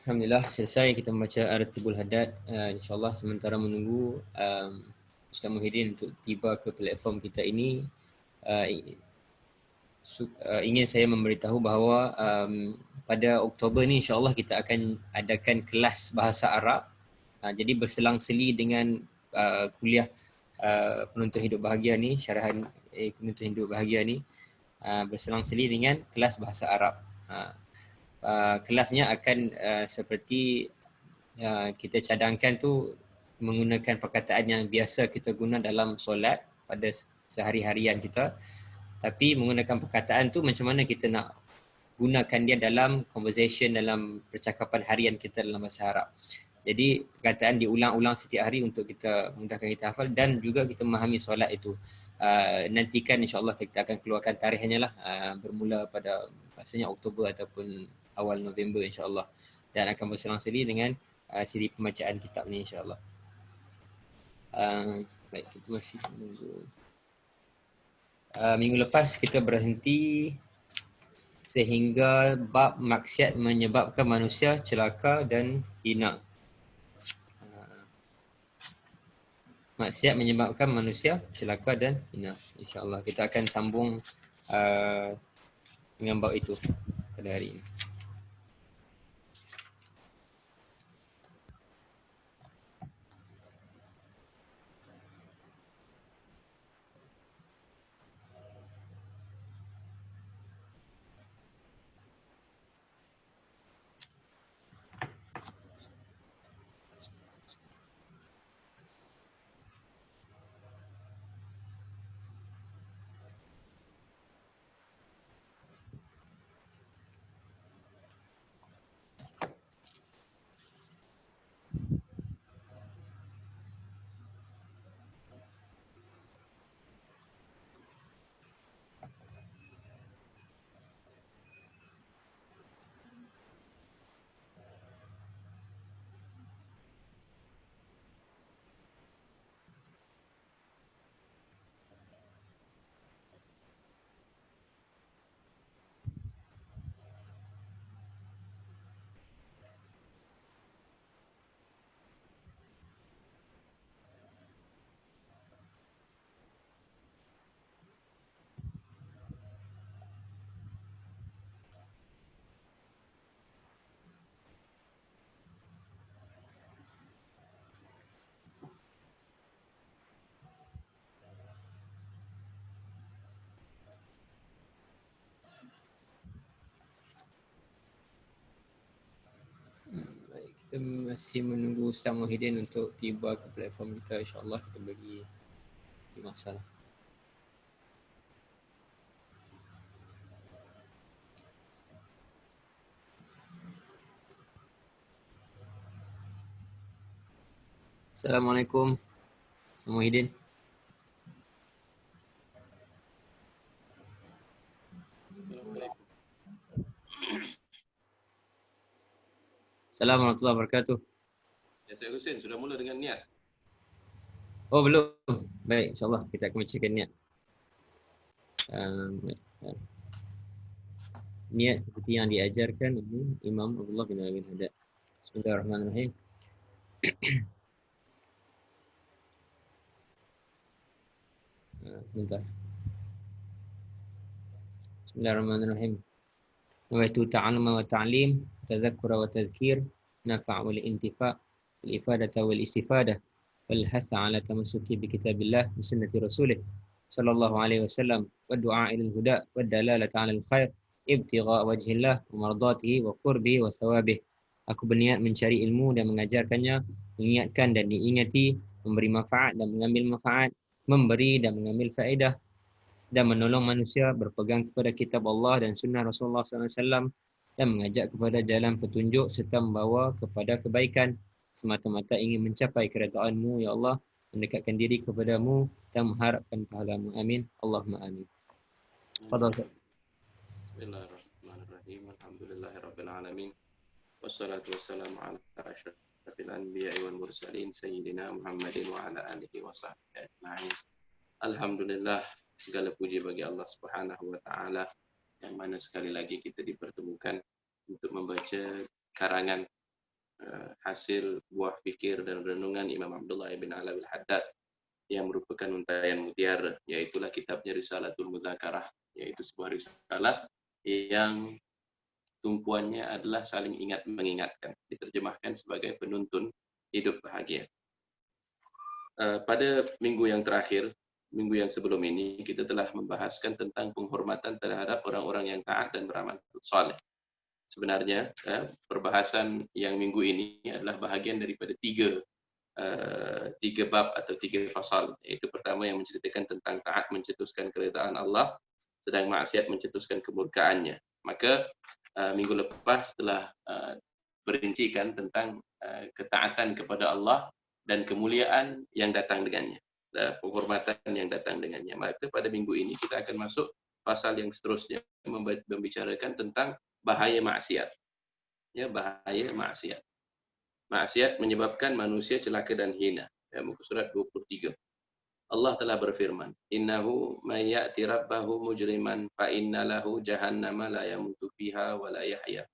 Alhamdulillah selesai kita membaca Ar-Ratibul Haddad. InsyaAllah sementara menunggu Ustaz Muhyiddin untuk tiba ke platform kita ini, uh, ingin saya memberitahu bahawa pada Oktober ni insyaAllah kita akan adakan kelas bahasa Arab. Jadi berselang-seli dengan kuliah penuntut hidup bahagia ni, syarahan penuntut hidup bahagia ni, berselang-seli dengan kelas bahasa Arab. Kelasnya akan seperti kita cadangkan tu menggunakan perkataan yang biasa kita guna dalam solat pada sehari-harian kita, tapi menggunakan perkataan tu macam mana kita nak gunakan dia dalam conversation, dalam percakapan harian kita dalam bahasa Arab. Jadi perkataan diulang-ulang setiap hari untuk kita mudahkan kita hafal dan juga kita memahami solat itu. Nantikan insyaAllah kita akan keluarkan tarikhnya lah, bermula pada rasanya Oktober ataupun awal November insyaAllah, dan akan berselang-seli dengan siri pembacaan kitab ni insyaAllah. Baik, kita masih menunggu. Minggu lepas kita berhenti sehingga bab maksiat menyebabkan manusia celaka dan hina. Maksiat menyebabkan manusia celaka dan hina. InsyaAllah kita akan sambung dengan bab itu pada hari ini. Kita masih menunggu Ustaz Muhyiddin untuk tiba ke platform kita. InsyaAllah kita bagi masa. Assalamualaikum Ustaz Muhyiddin. Assalamualaikum warahmatullahi wabarakatuh. Ya, Syed Hussein sudah mula dengan niat. Oh belum. Baik, insyaAllah kita akan bacakan niat. Niat seperti yang diajarkan oleh Imam Abdullah bin Abi Haddad. Bismillahirrahmanirrahim. Sebentar. Bismillahirrahmanirrahim. Nawaitu ta'alluma wa ta'lim, tadhakkura wa tadhkir, nafa' wal intifa', wal ifadata wal istifadah, wal hasa 'ala tamassuki bi kitabillah wa sunnati rasulih sallallahu alaihi wasallam, wa du'a ila al-huda wa dalalata 'ala al-khair, ibtigha' wajhillah wa mardatihi wa qurbihi wa thawabih. Aku berniat mencari ilmu dan mengajarkannya, mengingatkan dan diingati, memberi manfaat dan mengambil manfaat, memberi dan mengambil faedah, dan menolong manusia berpegang kepada kitab Allah dan sunnah Rasulullah SAW, dan mengajak kepada jalan petunjuk serta membawa kepada kebaikan, semata-mata ingin mencapai keredaan-Mu ya Allah, mendekatkan diri kepadamu dan mengharapkan pahala-Mu. Amin. Allahumma amin. Fadal. Bismillahirrahmanirrahim. Alhamdulillahirabbil alamin. Wassalatu wassalamu ala asyrafil anbiya'i wal mursalin sayyidina Muhammadin wa ala alihi wa sahbihi ajma'in. Alhamdulillah, segala puji bagi Allah Subhanahu wa taala yang mana sekali lagi kita dipertemukan untuk membaca karangan hasil buah fikir dan renungan Imam Abdullah bin Alawi al-Haddad yang merupakan untaian mutiara, yaitulah kitabnya Risalatul Mudzakarah, yaitu sebuah risalah yang tumpuannya adalah saling ingat mengingatkan, diterjemahkan sebagai penuntun hidup bahagia. Pada minggu yang terakhir, minggu yang sebelum ini, kita telah membahaskan tentang penghormatan terhadap orang-orang yang taat dan beramal saleh. Sebenarnya, perbahasan yang minggu ini adalah bahagian daripada tiga bab atau tiga fasal. Yaitu pertama yang menceritakan tentang taat mencetuskan keridaan Allah, sedang maksiat mencetuskan kemurkaannya. Maka minggu lepas telah berincikan tentang ketaatan kepada Allah dan kemuliaan yang datang dengannya, penghormatan yang datang dengannya. Maka pada minggu ini kita akan masuk pasal yang seterusnya, membicarakan tentang bahaya maksiat. Ya, bahaya maksiat. Maksiat menyebabkan manusia celaka dan hina. Ya, muka surat 23. Allah telah berfirman, "Innahu may ya'ti rabbahu mujriman fa inna lahu jahannama la yamutu fiha wa la yahya."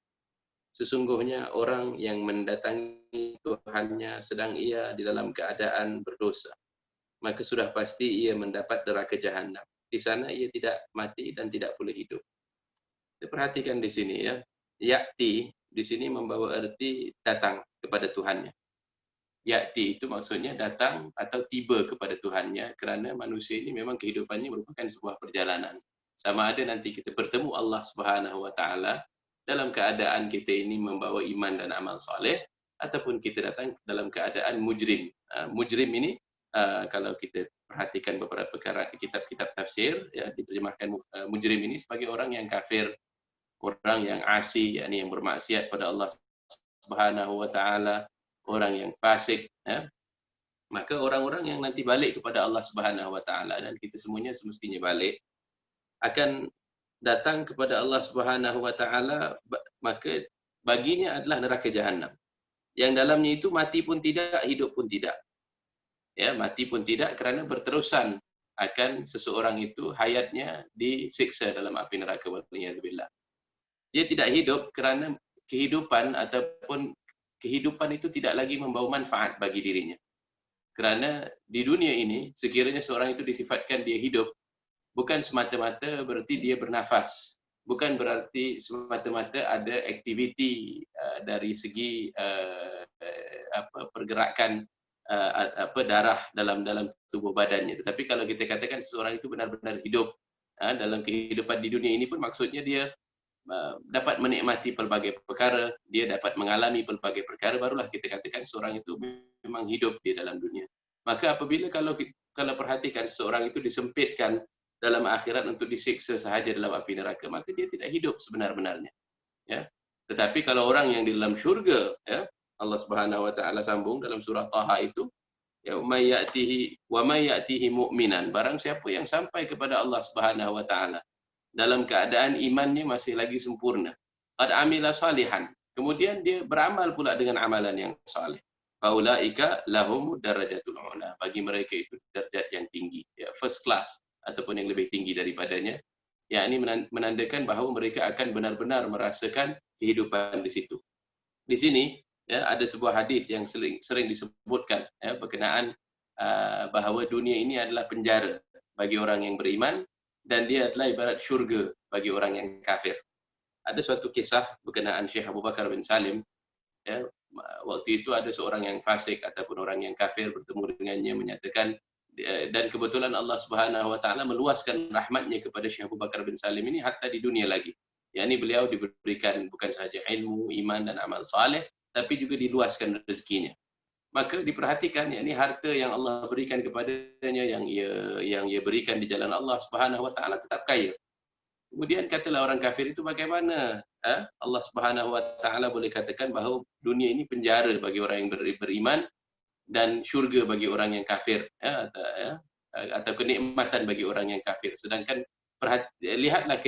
Sesungguhnya orang yang mendatangi Tuhannya sedang ia di dalam keadaan berdosa, maka sudah pasti ia mendapat neraka jahanam. Di sana ia tidak mati dan tidak boleh hidup. Kita perhatikan di sini ya. Ya'ti di sini membawa arti datang kepada Tuhannya. Ya'ti itu maksudnya datang atau tiba kepada Tuhannya, kerana manusia ini memang kehidupannya merupakan sebuah perjalanan. Sama ada nanti kita bertemu Allah Subhanahu wa taala dalam keadaan kita ini membawa iman dan amal soleh, ataupun kita datang dalam keadaan mujrim. Mujrim ini kalau kita perhatikan beberapa perkara kitab-kitab tafsir, ya, diterjemahkan mujrim ini sebagai orang yang kafir, orang yang asi, yakni yang bermaksiat pada Allah Subhanahu wa taala, orang yang fasik, ya. Maka orang-orang yang nanti balik kepada Allah Subhanahu wa taala, dan kita semuanya semestinya balik, akan datang kepada Allah Subhanahu wa taala, maka baginya adalah neraka jahanam. Yang dalamnya itu mati pun tidak, hidup pun tidak. Ya, mati pun tidak kerana berterusan akan seseorang itu hayatnya disiksa dalam api neraka, waliyadzubillah. Dia tidak hidup kerana kehidupan ataupun kehidupan itu tidak lagi membawa manfaat bagi dirinya. Kerana di dunia ini, sekiranya seorang itu disifatkan dia hidup, bukan semata-mata berarti dia bernafas. Bukan berarti semata-mata ada aktiviti dari segi pergerakan darah dalam tubuh badannya. Tetapi kalau kita katakan seseorang itu benar-benar hidup dalam kehidupan di dunia ini pun, maksudnya dia dapat menikmati pelbagai perkara, dia dapat mengalami pelbagai perkara, barulah kita katakan seorang itu memang hidup di dalam dunia. Maka apabila kalau perhatikan seorang itu disempitkan dalam akhirat untuk disiksa sahaja dalam api neraka, maka dia tidak hidup sebenar-benarnya. Ya. Tetapi kalau orang yang di dalam syurga, ya, Allah Subhanahu wa taala sambung dalam surah Taha itu, ya, may ya'tihi mu'minan, barang siapa yang sampai kepada Allah Subhanahu wa taala dalam keadaan imannya masih lagi sempurna, qad amila salihan, kemudian dia beramal pula dengan amalan yang saleh, faulaika lahum darajatul ula, bagi mereka itu darjat yang tinggi, ya, first class ataupun yang lebih tinggi daripadanya, yakni menandakan bahawa mereka akan benar-benar merasakan kehidupan di situ. Di sini, ya, ada sebuah hadis yang sering disebutkan, ya, berkenaan bahawa dunia ini adalah penjara bagi orang yang beriman, dan dia adalah ibarat syurga bagi orang yang kafir. Ada suatu kisah berkenaan Syekh Abu Bakar bin Salim. Ya, waktu itu ada seorang yang fasik ataupun orang yang kafir bertemu dengannya, menyatakan, dan kebetulan Allah Subhanahu wa taala meluaskan rahmatnya kepada Syekh Abu Bakar bin Salim ini hatta di dunia lagi. Yakni beliau diberikan bukan sahaja ilmu, iman dan amal saleh, tapi juga diluaskan rezekinya. Maka diperhatikan, yakni harta yang Allah berikan kepadanya, yang ia berikan di jalan Allah Subhanahu wa taala, tetap kaya. Kemudian katalah orang kafir itu, bagaimana Allah Subhanahu wa taala boleh katakan bahawa dunia ini penjara bagi orang yang beriman dan syurga bagi orang yang kafir, atau kenikmatan bagi orang yang kafir. Sedangkan lihatlah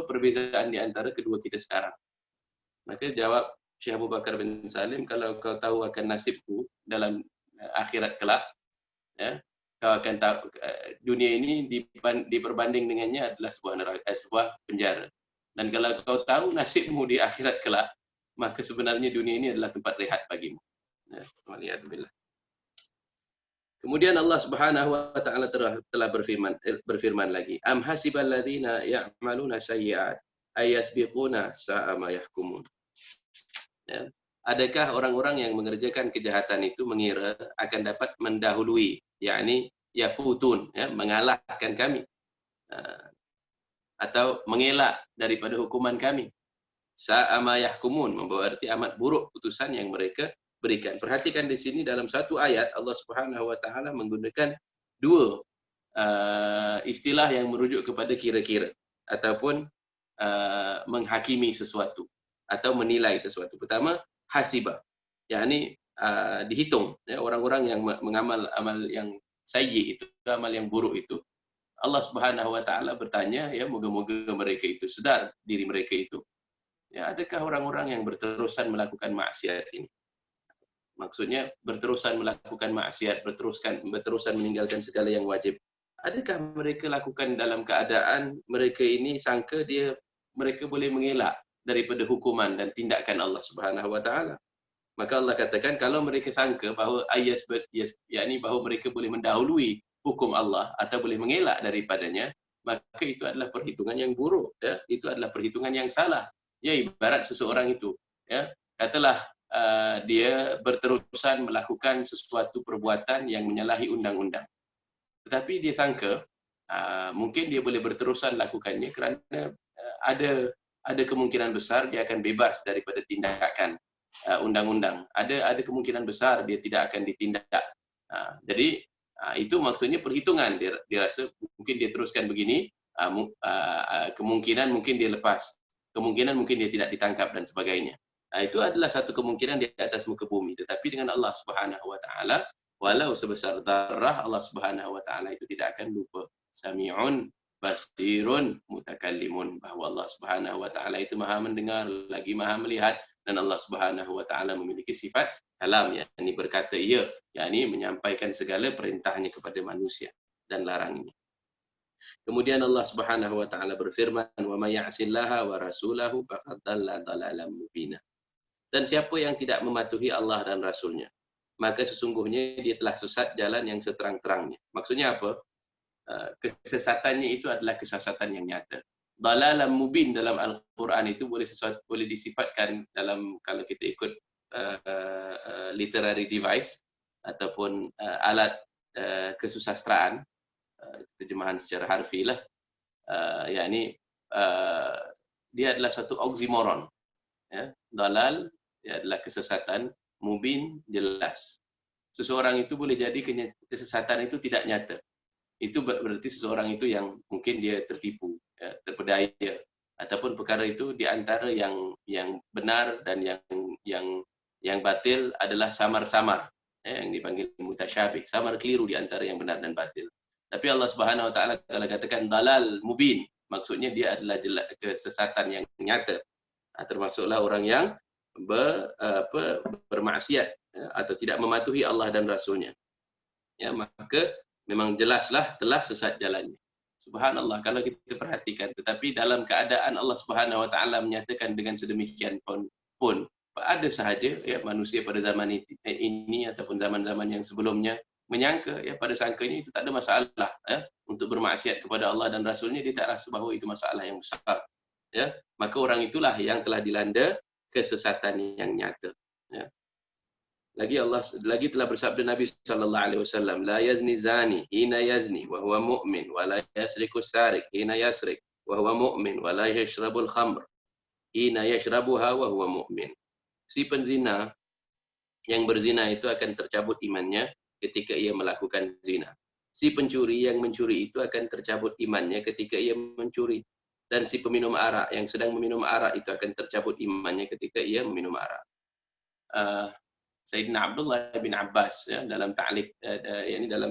perbezaan di antara kedua kita sekarang. Maka jawab Syekh Abu Bakar bin Salim, kalau kau tahu akan nasibku dalam akhirat kelak, ya, kau akan tahu dunia ini diperbanding dengannya adalah sebuah neraka, sebuah penjara. Dan kalau kau tahu nasibmu di akhirat kelak, maka sebenarnya dunia ini adalah tempat rehat bagimu. Ya, waliyadzubillah. Kemudian Allah Subhanahu wa taala telah berfirman lagi, am hasibal ladzina ya'maluna sayyi'at ayasbiquna sa'a ma yahkumun. Ya. Adakah orang-orang yang mengerjakan kejahatan itu mengira akan dapat mendahului, yakni yafutun, ya, mengalahkan kami, atau mengelak daripada hukuman kami. Sa'a ma yahkumun, membawa arti amat buruk putusan yang mereka berikan. Perhatikan di sini dalam satu ayat Allah Subhanahu wa taala menggunakan dua istilah yang merujuk kepada kira-kira ataupun menghakimi sesuatu atau menilai sesuatu. Pertama, hasibah, yakni dihitung, ya, orang-orang yang mengamal amal yang sayyi itu, amal yang buruk itu. Allah Subhanahu wa taala bertanya, ya, moga-moga mereka itu sedar diri mereka itu. Ya, adakah orang-orang yang berterusan melakukan maksiat ini? Maksudnya berterusan melakukan maksiat, berterusan meninggalkan segala yang wajib. Adakah mereka lakukan dalam keadaan mereka ini sangka mereka boleh mengelak daripada hukuman dan tindakan Allah Subhanahu wa taala? Maka Allah katakan kalau mereka sangka bahawa yakni bahawa mereka boleh mendahului hukum Allah atau boleh mengelak daripadanya, maka itu adalah perhitungan yang buruk, ya. Itu adalah perhitungan yang salah. Ya, ibarat seseorang itu, ya, katalah dia berterusan melakukan sesuatu perbuatan yang menyalahi undang-undang. Tetapi dia sangka mungkin dia boleh berterusan lakukannya kerana ada kemungkinan besar dia akan bebas daripada tindakan undang-undang. Ada kemungkinan besar dia tidak akan ditindak. Jadi itu maksudnya perhitungan. Dia rasa mungkin dia teruskan begini, kemungkinan mungkin dia lepas, kemungkinan mungkin dia tidak ditangkap dan sebagainya. Itu adalah satu kemungkinan di atas muka bumi. Tetapi dengan Allah Subhanahu wa taala, walau sebesar darah, Allah Subhanahu wa taala itu tidak akan lupa. Sami'un basirun mutakallimun, bahawa Allah Subhanahu wa taala itu Maha mendengar lagi Maha melihat, dan Allah Subhanahu wa taala memiliki sifat kalam, yakni berkata ia, yakni menyampaikan segala perintahnya kepada manusia dan larangnya. Kemudian Allah Subhanahu wa taala berfirman, wa may ya'sillaha wa rasulahu faqad dhalla dhalalan mubina. Dan siapa yang tidak mematuhi Allah dan Rasulnya, maka sesungguhnya dia telah sesat jalan yang seterang-terangnya. Maksudnya apa? Kesesatannya itu adalah kesesatan yang nyata. Dhalalan mubin dalam Al-Quran itu boleh disifatkan dalam, kalau kita ikut literary device ataupun alat kesusastraan, terjemahan secara harfiah, yakni dia adalah suatu oksimoron. Ya, dalal dia adalah kesesatan, mubin jelas. Seseorang itu boleh jadi kesesatan itu tidak nyata. Itu berarti seseorang itu yang mungkin dia tertipu, ya, terpedaya, ataupun perkara itu di antara yang benar dan yang batil adalah samar-samar, yang dipanggil mutasyabih, samar keliru di antara yang benar dan batil. Tapi Allah Subhanahu wa taala kalau katakan dalal mubin, maksudnya dia adalah kesesatan yang nyata. Termasuklah orang yang bermaksiat, ya, atau tidak mematuhi Allah dan Rasulnya. Ya, maka memang jelaslah telah sesat jalannya. Subhanallah, kalau kita perhatikan, tetapi dalam keadaan Allah Subhanahu wa taala menyatakan dengan sedemikian pun ada sahaja, ya, manusia pada zaman ini ataupun zaman-zaman yang sebelumnya menyangka, ya, pada sangkanya itu tak ada masalah, ya, untuk bermaksiat kepada Allah dan Rasulnya. Dia tak rasa bahawa itu masalah yang besar, ya. Maka orang itulah yang telah dilanda kesesatan yang nyata, ya. Lagi telah bersabda Nabi sallallahu alaihi wasallam, la yazni zani hina yazni wa huwa mu'min wa la yasriku sarik hina yasrik wa huwa mu'min wa la yashrabul khamr hina yashrabuha wa huwa mu'min. Si penzina yang berzina itu akan tercabut imannya ketika ia melakukan zina. Si pencuri yang mencuri itu akan tercabut imannya ketika ia mencuri. Dan si peminum arak yang sedang meminum arak itu akan tercabut imannya ketika ia meminum arak. Sayyidina Abdullah bin Abbas, ya, dalam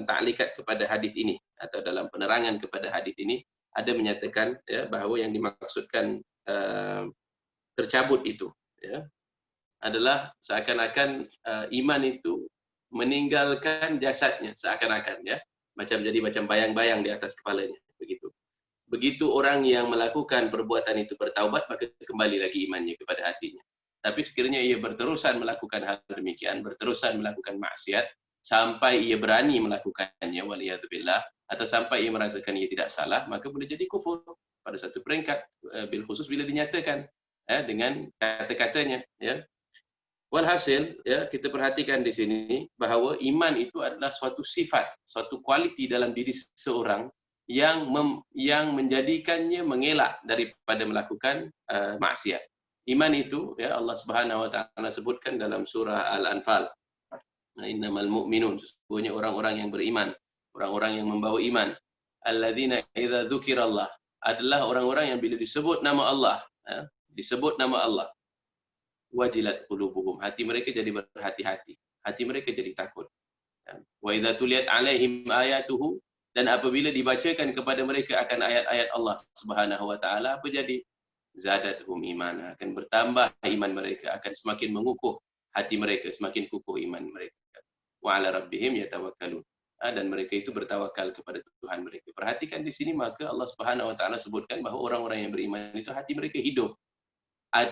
ta'liqat kepada hadis ini atau dalam penerangan kepada hadis ini ada menyatakan, ya, bahawa yang dimaksudkan tercabut itu, ya, adalah seakan-akan iman itu meninggalkan jasadnya, seakan-akan, ya, macam bayang-bayang di atas kepalanya, begitu. Begitu orang yang melakukan perbuatan itu bertaubat, maka kembali lagi imannya kepada hatinya. Tapi sekiranya ia berterusan melakukan hal demikian, berterusan melakukan maksiat, sampai ia berani melakukannya, waliyadzubillah, atau sampai ia merasakan ia tidak salah, maka boleh jadi kufur pada satu peringkat, bil khusus bila dinyatakan dengan kata-katanya. Ya. Walhasil, ya, kita perhatikan di sini bahawa iman itu adalah suatu sifat, suatu kualiti dalam diri seseorang yang menjadikannya mengelak daripada melakukan maksiat. Iman itu, ya, Allah Subhanahu wa taala sebutkan dalam surah Al-Anfal. Innamal mu'minun, sesungguhnya orang-orang yang beriman, orang-orang yang membawa iman. Alladzina idza dzukirallah, adalah orang-orang yang bila disebut nama Allah, disebut nama Allah, wajilat qulubuhum, hati mereka jadi berhati-hati, hati mereka jadi takut. Wa idza tuliyat alaihim ayatuhu, dan apabila dibacakan kepada mereka akan ayat-ayat Allah Subhanahu wa taala, apa jadi? Zadatuhum imana, akan bertambah iman mereka, akan semakin mengukuh hati mereka, semakin kukuh iman mereka. Wa ala rabbihim yatawakkalun, dan mereka itu bertawakal kepada Tuhan mereka. Perhatikan di sini, maka Allah Subhanahu wa taala sebutkan bahawa orang-orang yang beriman itu hati mereka hidup.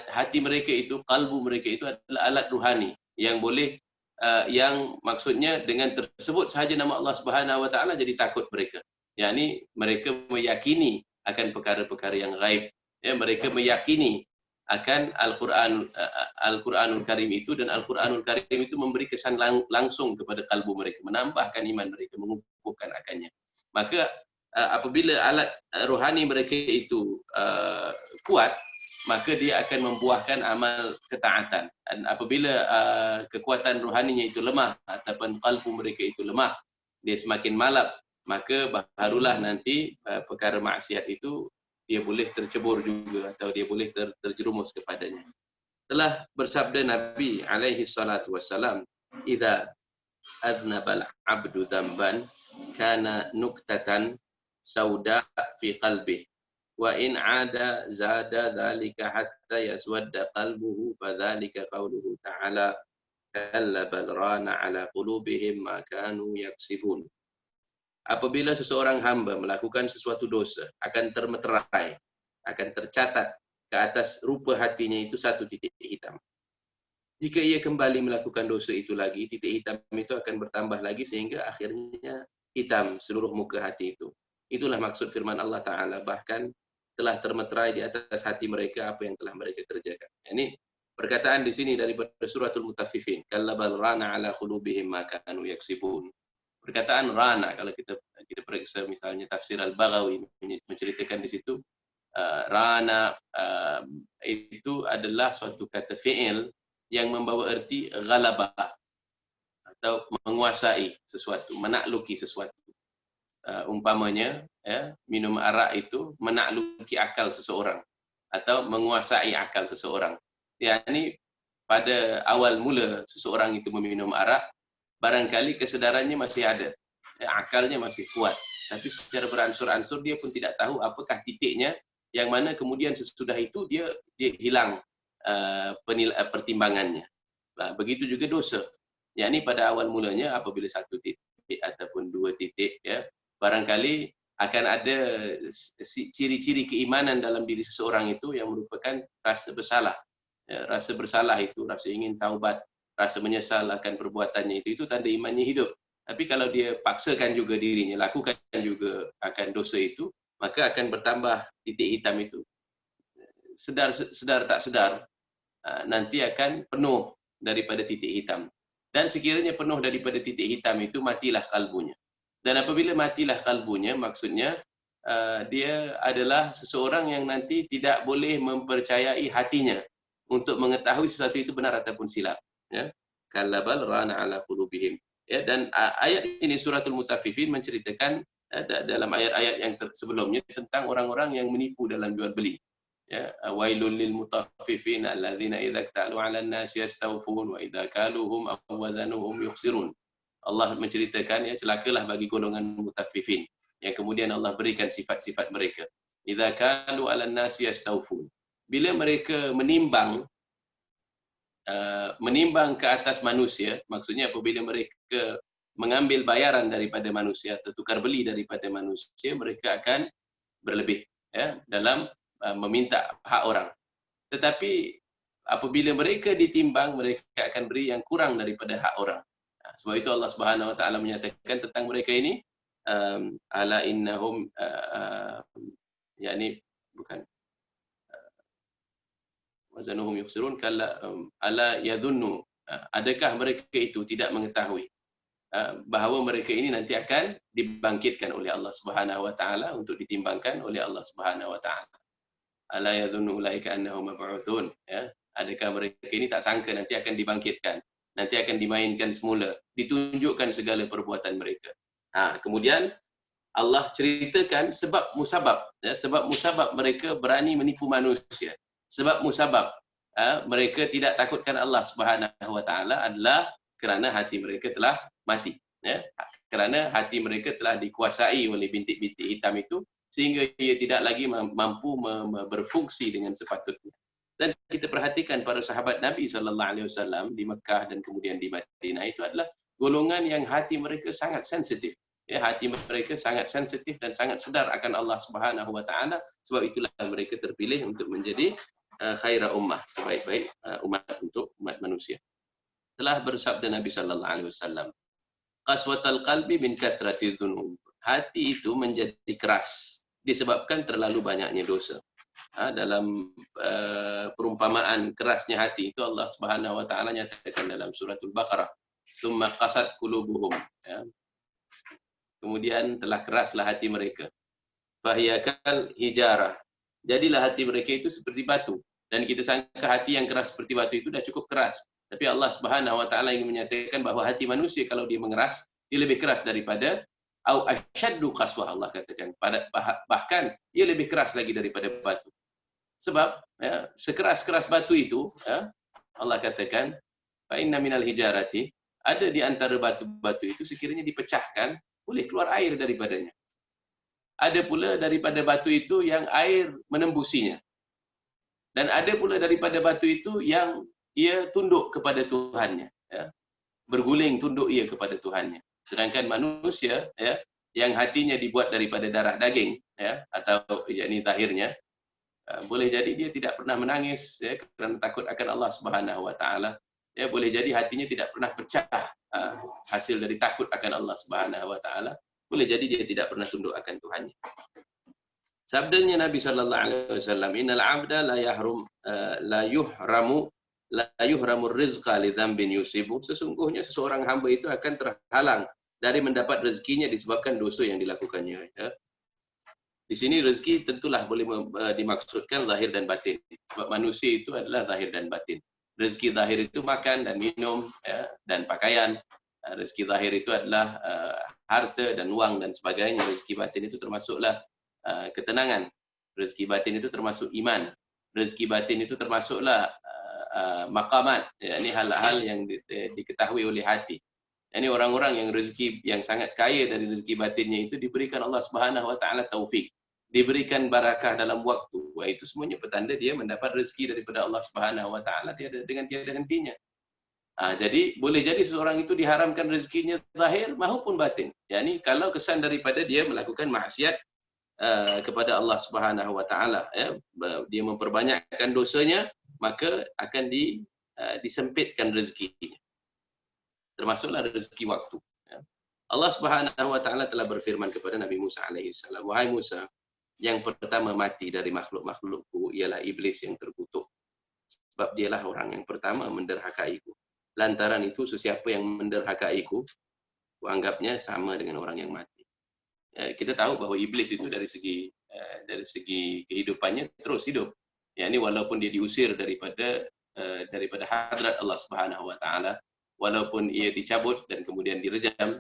Hati mereka itu, kalbu mereka itu adalah alat ruhani yang boleh yang maksudnya dengan tersebut sahaja nama Allah Subhanahu wa taala jadi takut mereka. yakni mereka meyakini akan perkara-perkara yang gaib. Ya, mereka meyakini akan Al-Quranul Karim itu, dan Al-Quranul Karim itu memberi kesan langsung kepada kalbu mereka, menambahkan iman mereka, mengukuhkan akannya. Maka apabila alat rohani mereka itu kuat, maka dia akan membuahkan amal ketaatan. Dan apabila kekuatan rohaninya itu lemah, ataupun kalbu mereka itu lemah, dia semakin malap, maka barulah nanti perkara maksiat itu dia boleh tercebur juga, atau dia boleh terjerumus kepadanya. Telah bersabda Nabi alaihi salatu wassalam, "Idza adnabal abdu dzamban kana nuktatan sauda fi qalbihi, wa in ada zada dzalika hatta yaswadda qalbuhu, fadzalika qauluhu ta'ala kalla bal rana ala qulubihim ma kanu yaksibun." Apabila seseorang hamba melakukan sesuatu dosa, akan termeterai, akan tercatat ke atas rupa hatinya itu satu titik hitam. Jika ia kembali melakukan dosa itu lagi, titik hitam itu akan bertambah lagi sehingga akhirnya hitam seluruh muka hati itu. Itulah maksud firman Allah Ta'ala, bahkan telah termeterai di atas hati mereka apa yang telah mereka kerjakan. Ini perkataan di sini daripada suratul Mutaffifin, kalla bal rana ala qulubihim ma kanu yaksibun. Perkataan rana, kalau kita periksa misalnya tafsir Al-Baghawi menceritakan di situ, rana itu adalah suatu kata fi'il yang membawa erti ghalabah, atau menguasai sesuatu, menakluki sesuatu. Umpamanya, ya, minum arak itu menakluki akal seseorang atau menguasai akal seseorang. Yakni pada awal mula seseorang itu meminum arak, barangkali kesedarannya masih ada, akalnya masih kuat, tapi secara beransur-ansur dia pun tidak tahu apakah titiknya, yang mana kemudian sesudah itu dia hilang pertimbangannya. Begitu juga dosa. Yakni pada awal mulanya apabila satu titik ataupun dua titik, ya, barangkali akan ada ciri-ciri keimanan dalam diri seseorang itu yang merupakan rasa bersalah. Ya, rasa bersalah itu, rasa ingin taubat, rasa menyesal akan perbuatannya itu tanda imannya hidup. Tapi kalau dia paksakan juga dirinya, lakukan juga akan dosa itu, maka akan bertambah titik hitam itu. Sedar tak sedar, nanti akan penuh daripada titik hitam. Dan sekiranya penuh daripada titik hitam itu, matilah kalbunya. Dan apabila matilah kalbunya, maksudnya dia adalah seseorang yang nanti tidak boleh mempercayai hatinya untuk mengetahui sesuatu itu benar ataupun silap. Ya, kallabal rana ala qulubihim. Ya, dan ayat ini suratul Mutaffifin menceritakan dalam ayat-ayat yang sebelumnya tentang orang-orang yang menipu dalam jual beli. Ya, wailul lil mutaffifin alladzina idza ta'alu 'alan nasi yastawfun wa idza kaluhum aw wazanuhum yukhsirun. Allah menceritakan, ya, celakalah bagi golongan mutaffifin, yang kemudian Allah berikan sifat-sifat mereka. Idza kalu 'alan nasi yastawfun. Bila mereka menimbang ke atas manusia, maksudnya apabila mereka mengambil bayaran daripada manusia atau tukar beli daripada manusia, mereka akan berlebih, ya, dalam meminta hak orang. Tetapi apabila mereka ditimbang, mereka akan beri yang kurang daripada hak orang. Sebab itu Allah Subhanahu Wa Taala menyatakan tentang mereka ini, ala innahum, yakni bukan wazanuhum yukhsirun kalla, ala yadhunnu, adakah mereka itu tidak mengetahui bahawa mereka ini nanti akan dibangkitkan oleh Allah Subhanahu Wa Taala untuk ditimbangkan oleh Allah Subhanahu Wa Taala. Ala yadhunnu ulaika annahum mab'utsun, ya. Adakah mereka ini tak sangka nanti akan dibangkitkan, nanti akan dimainkan semula, ditunjukkan segala perbuatan mereka. Kemudian Allah ceritakan sebab musabab, ya, sebab musabab mereka berani menipu manusia. Sebab musabab mereka tidak takutkan Allah Subhanahu Wa Taala adalah kerana hati mereka telah mati, ya. Kerana hati mereka telah dikuasai oleh bintik-bintik hitam itu, sehingga ia tidak lagi mampu berfungsi dengan sepatutnya. Dan kita perhatikan para sahabat Nabi SAW di Mekah dan kemudian di Madinah, itu adalah golongan yang hati mereka sangat sensitif. Ya, hati mereka sangat sensitif dan sangat sedar akan Allah Subhanahu Wa Taala. Sebab itulah mereka terpilih untuk menjadi khaira ummah, sebaik-baik umat untuk umat manusia. Telah bersabda Nabi SAW, qaswatul qalbi min kathrati dzunub. Hati itu menjadi keras disebabkan terlalu banyaknya dosa. Dalam perumpamaan kerasnya hati itu Allah Subhanahu Wa Taala nyatakan dalam suratul Baqarah, tsumma qasat qulubuhum, ya. Kemudian telah keraslah hati mereka. Fahyakal hijarah. Jadilah hati mereka itu seperti batu. Dan kita sangka hati yang keras seperti batu itu dah cukup keras. Tapi Allah Subhanahu Wa Taala ingin menyatakan bahawa hati manusia kalau dia mengeras, dia lebih keras daripada au asyaddu qaswah, Allah katakan. Bahkan ia lebih keras lagi daripada batu. Sebab ya, sekeras-keras batu itu, ya, Allah katakan fa inna minal hijarati, ada di antara batu-batu itu sekiranya dipecahkan boleh keluar air daripadanya. Ada pula daripada batu itu yang air menembusinya. Dan ada pula daripada batu itu yang ia tunduk kepada Tuhannya, ya. Berguling tunduk ia kepada Tuhannya. Sedangkan manusia, ya, yang hatinya dibuat daripada darah daging, ya, atau yakni zahirnya, boleh jadi dia tidak pernah menangis, ya, kerana takut akan Allah Subhanahu Wa Taala. Ya, boleh jadi hatinya tidak pernah pecah hasil dari takut akan Allah Subhanahu Wa Taala. Boleh jadi dia tidak pernah tunduk akan Tuhannya. Sabdanya Nabi sallallahu alaihi wasallam, innal 'abda la yuhramu rizqa li dzambin yusibu. Sesungguhnya seseorang hamba itu akan terhalang dari mendapat rezekinya disebabkan dosa yang dilakukannya, ya. Di sini rezeki tentulah boleh dimaksudkan zahir dan batin. Sebab manusia itu adalah zahir dan batin. Rezeki zahir itu makan dan minum, ya, dan pakaian. Rezeki zahir itu adalah harta dan wang dan sebagainya. Rezeki batin itu termasuklah ketenangan. Rezeki batin itu termasuk iman. Rezeki batin itu termasuklah maqamat. Ya, ini hal-hal yang diketahui oleh hati. Ini orang-orang yang rezeki yang sangat kaya dari rezeki batinnya itu diberikan Allah Subhanahu Wa Taala taufik, diberikan barakah dalam waktu. Wah, itu semuanya petanda dia mendapat rezeki daripada Allah Subhanahu Wa Taala dengan tiada hentinya. Jadi boleh jadi seseorang itu diharamkan rezekinya zahir maupun batin. Yani kalau kesan daripada dia melakukan maksiat kepada Allah Subhanahu Wa Taala, ya, dia memperbanyakkan dosanya, maka akan disempitkan rezekinya. Termasuklah rezeki waktu. Ya. Allah Subhanahu Wa Taala telah berfirman kepada Nabi Musa alaihi salam, wahai Musa, yang pertama mati dari makhluk-makhlukku ialah iblis yang terkutuk. Sebab dialah orang yang pertama menderhakaiku. Lantaran itu sesiapa yang menderhakaiku, kuanggapnya sama dengan orang yang mati. Ya, kita tahu bahawa iblis itu dari segi kehidupannya terus hidup. Ya, ini walaupun dia diusir daripada hadrat Allah Subhanahu Wa Taala, walaupun ia dicabut dan kemudian direjam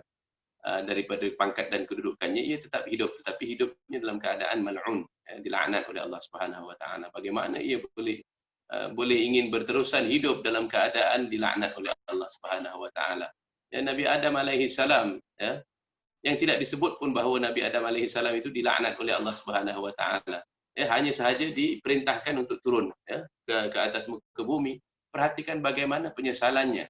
daripada pangkat dan kedudukannya, ia tetap hidup. Tetapi hidupnya dalam keadaan mal'un, dilaknat oleh Allah Subhanahu Wa Taala. Bagaimana ia boleh ingin berterusan hidup dalam keadaan dilaknat oleh Allah Subhanahu Wa Taala? Ya, Nabi Adam alaihi salam, ya, yang tidak disebut pun bahawa Nabi Adam alaihi salam itu dilaknat oleh Allah Subhanahu Wa Taala. Ya, hanya sahaja diperintahkan untuk turun, ya, ke atas muka bumi. Perhatikan bagaimana penyesalannya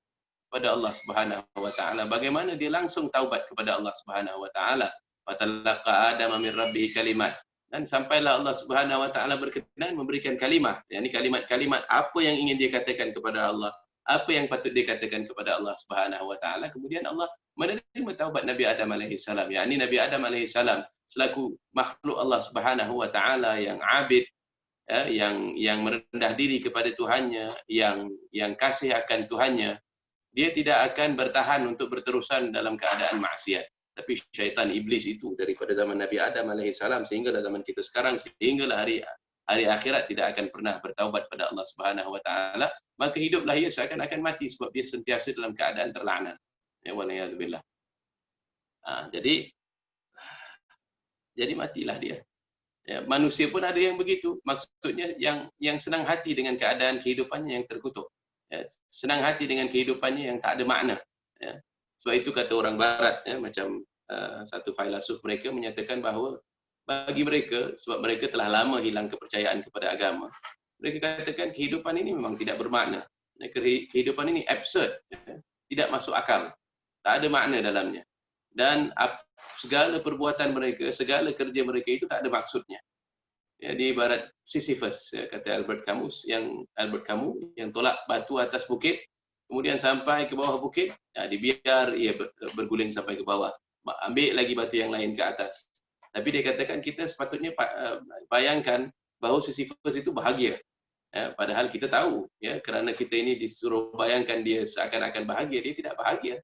pada Allah Subhanahu Wa Taala. Bagaimana dia langsung taubat kepada Allah Subhanahu Wa Taala. Fatalaqa Adam min rabbih kalimat. Dan sampailah Allah Subhanahu Wa Taala berkenan memberikan kalimah, yakni kalimat-kalimat apa yang ingin dia katakan kepada Allah, apa yang patut dia katakan kepada Allah Subhanahu Wa Taala. Kemudian Allah menerima taubat Nabi Adam alaihi salam. Yakni Nabi Adam alaihi salam selaku makhluk Allah Subhanahu Wa Taala yang abid, yang merendah diri kepada Tuhannya, yang kasih akan Tuhannya, dia tidak akan bertahan untuk berterusan dalam keadaan maksiat. Tapi syaitan iblis itu daripada zaman Nabi Adam alaihissalam sehinggalah zaman kita sekarang, sehinggalah hari akhirat tidak akan pernah bertaubat pada Allah Subhanahu Wa Taala, maka hiduplah ia seakan-akan mati sebab dia sentiasa dalam keadaan terlaknat. Ya waliyadzubillah. Jadi matilah dia. Ya, manusia pun ada yang begitu. Maksudnya yang senang hati dengan keadaan kehidupannya yang terkutuk. Ya, senang hati dengan kehidupannya yang tak ada makna. Ya. Sebab itu kata orang Barat, ya, macam satu filsuf mereka menyatakan bahawa bagi mereka, sebab mereka telah lama hilang kepercayaan kepada agama, mereka katakan kehidupan ini memang tidak bermakna. Kehidupan ini absurd, ya, tidak masuk akal, tak ada makna dalamnya. Dan segala perbuatan mereka, segala kerja mereka itu tak ada maksudnya. Jadi ibarat Sisyphus, ya, kata Albert Camus yang tolak batu atas bukit, kemudian sampai ke bawah bukit, dibiar ia berguling sampai ke bawah. Ambil lagi batu yang lain ke atas. Tapi dia katakan kita sepatutnya bayangkan bahawa Sisyphus itu bahagia. Ya, padahal kita tahu, ya, kerana kita ini disuruh bayangkan dia seakan-akan bahagia, dia tidak bahagia.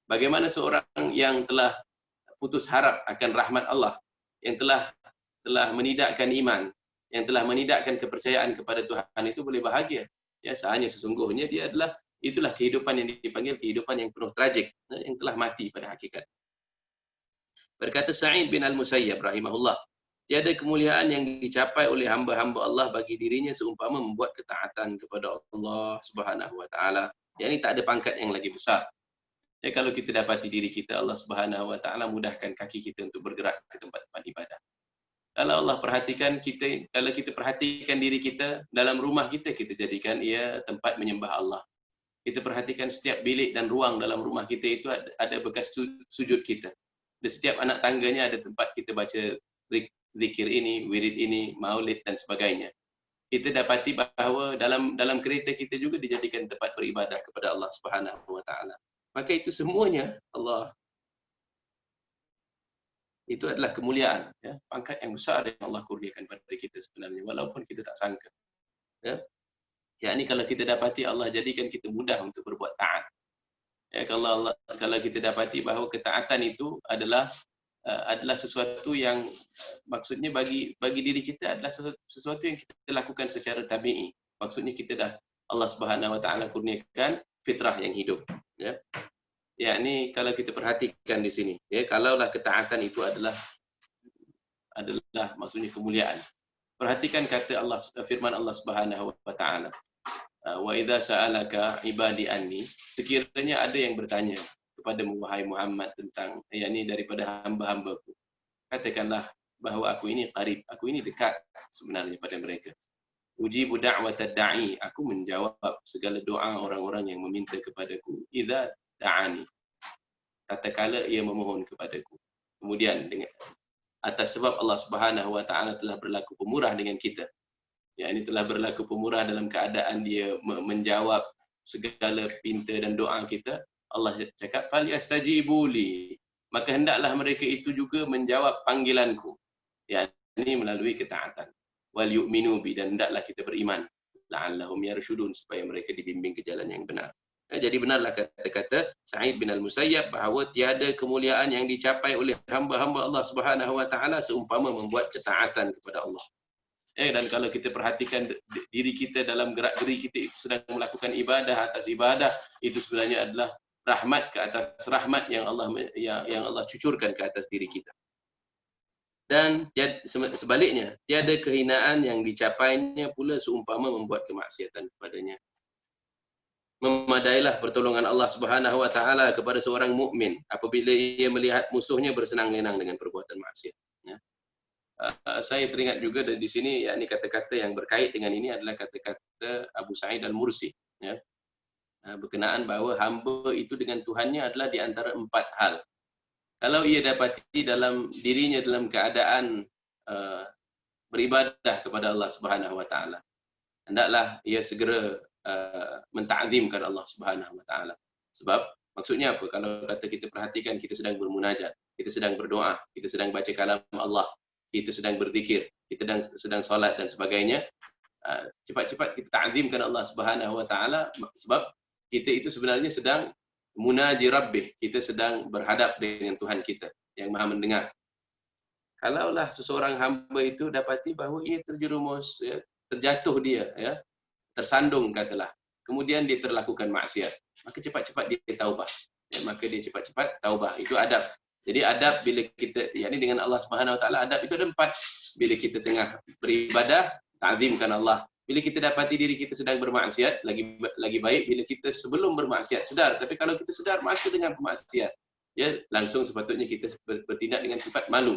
Bagaimana seorang yang telah putus harap akan rahmat Allah, yang telah menidakkan iman, yang telah menidakkan kepercayaan kepada Tuhan itu boleh bahagia? Ya, hanya sesungguhnya itulah kehidupan yang dipanggil kehidupan yang penuh tragik, yang telah mati pada hakikat. Berkata Sa'id bin Al-Musayyab rahimahullah, tiada kemuliaan yang dicapai oleh hamba-hamba Allah bagi dirinya seumpama membuat ketaatan kepada Allah Subhanahu Wa Taala. Yang ini tak ada pangkat yang lagi besar. Ya, kalau kita dapati diri kita, Allah Subhanahu Wa Taala mudahkan kaki kita untuk bergerak ke tempat-tempat ibadah. Kalau Allah perhatikan kita, kalau kita perhatikan diri kita dalam rumah kita, kita jadikan ia tempat menyembah Allah. Kita perhatikan setiap bilik dan ruang dalam rumah kita itu ada bekas sujud kita. Di setiap anak tangganya ada tempat kita baca zikir ini, wirid ini, maulid dan sebagainya. Kita dapati bahawa dalam kereta kita juga dijadikan tempat beribadah kepada Allah Subhanahu Wa Taala. Maka itu semuanya Allah, itu adalah kemuliaan, ya, pangkat yang besar yang Allah kurniakan pada kita sebenarnya, walaupun kita tak sangka. Ya, yakni kalau kita dapati Allah jadikan kita mudah untuk berbuat taat. Ya, kalau kita dapati bahawa ketaatan itu adalah sesuatu yang maksudnya bagi diri kita adalah sesuatu yang kita lakukan secara tabi'i. Maksudnya kita dah Allah Subhanahu Wa Taala kurniakan fitrah yang hidup. Ya, yakni kalau kita perhatikan di sini, ya, kalaulah ketaatan itu adalah maksudnya kemuliaan. Perhatikan kata Allah, firman Allah Subhanahu Wa Taala. Wa idza sa'alaka ibadi anni, sekiranya ada yang bertanya kepadamu wahai Muhammad tentang, yakni daripada hamba-hambaku, katakanlah bahawa aku ini qarib, aku ini dekat sebenarnya pada mereka. Ujibu da'watad da'i, aku menjawab segala doa orang-orang yang meminta kepadaku. Idza da'ani, tatkala ia memohon kepadaku. Kemudian dengan atas sebab Allah Subhanahu Wa Taala telah berlaku pemurah dengan kita. Ya, ini telah berlaku pemurah dalam keadaan dia menjawab segala pinta dan doa kita. Allah cakap falyastajibu li, maka hendaklah mereka itu juga menjawab panggilanku. Ya, ini melalui ketaatan. Wal yu'minu bi, dan hendaklah kita beriman. La'allahum yarshudun, supaya mereka dibimbing ke jalan yang benar. Jadi benarlah kata-kata Sa'id bin Al-Musayyab bahawa tiada kemuliaan yang dicapai oleh hamba-hamba Allah Subhanahu Wa Taala seumpama membuat ketaatan kepada Allah. Dan kalau kita perhatikan diri kita dalam gerak-geri kita itu sedang melakukan ibadah atas ibadah, itu sebenarnya adalah rahmat ke atas rahmat yang Allah cucurkan ke atas diri kita. Dan sebaliknya, tiada kehinaan yang dicapainya pula seumpama membuat kemaksiatan kepadanya. Memadailah pertolongan Allah Subhanahu Wa Taala kepada seorang mukmin apabila ia melihat musuhnya bersenang-senang dengan perbuatan maksiat. Ya. Saya teringat juga di sini, yakni kata-kata yang berkait dengan ini adalah kata-kata Abu Sa'id Al-Mursi, ya, berkenaan bahawa hamba itu dengan Tuhannya adalah di antara 4 hal. Kalau ia dapati dalam dirinya dalam keadaan uh, beribadah kepada Allah Subhanahu wa taala, hendaklah ia segera mentakzimkan Allah Subhanahu wa taala. Sebab maksudnya apa? Kalau kata kita perhatikan, kita sedang bermunajat, kita sedang berdoa, kita sedang baca kalam Allah, kita sedang berzikir, kita sedang solat dan sebagainya, cepat-cepat kita takzimkan Allah Subhanahu wa taala, sebab kita itu sebenarnya sedang munaji rabbih, kita sedang berhadap dengan Tuhan kita yang Maha mendengar. Kalaulah seseorang hamba itu dapati bahawa ia terjerumus, ya, terjatuh dia, ya, tersandung katalah, kemudian dia terlakukan maksiat, maka cepat-cepat dia taubah, ya, maka dia cepat-cepat taubah. Itu adab. Jadi adab bila kita, yakni dengan Allah Subhanahu wa taala, adab itu ada 4. Bila kita tengah beribadah, ta'zimkan Allah. Bila kita dapati diri kita sedang bermaksiat, lagi baik bila kita sebelum bermaksiat sedar. Tapi kalau kita sedar masih dengan bermaksiat, ya, langsung sepatutnya kita bertindak dengan sifat malu.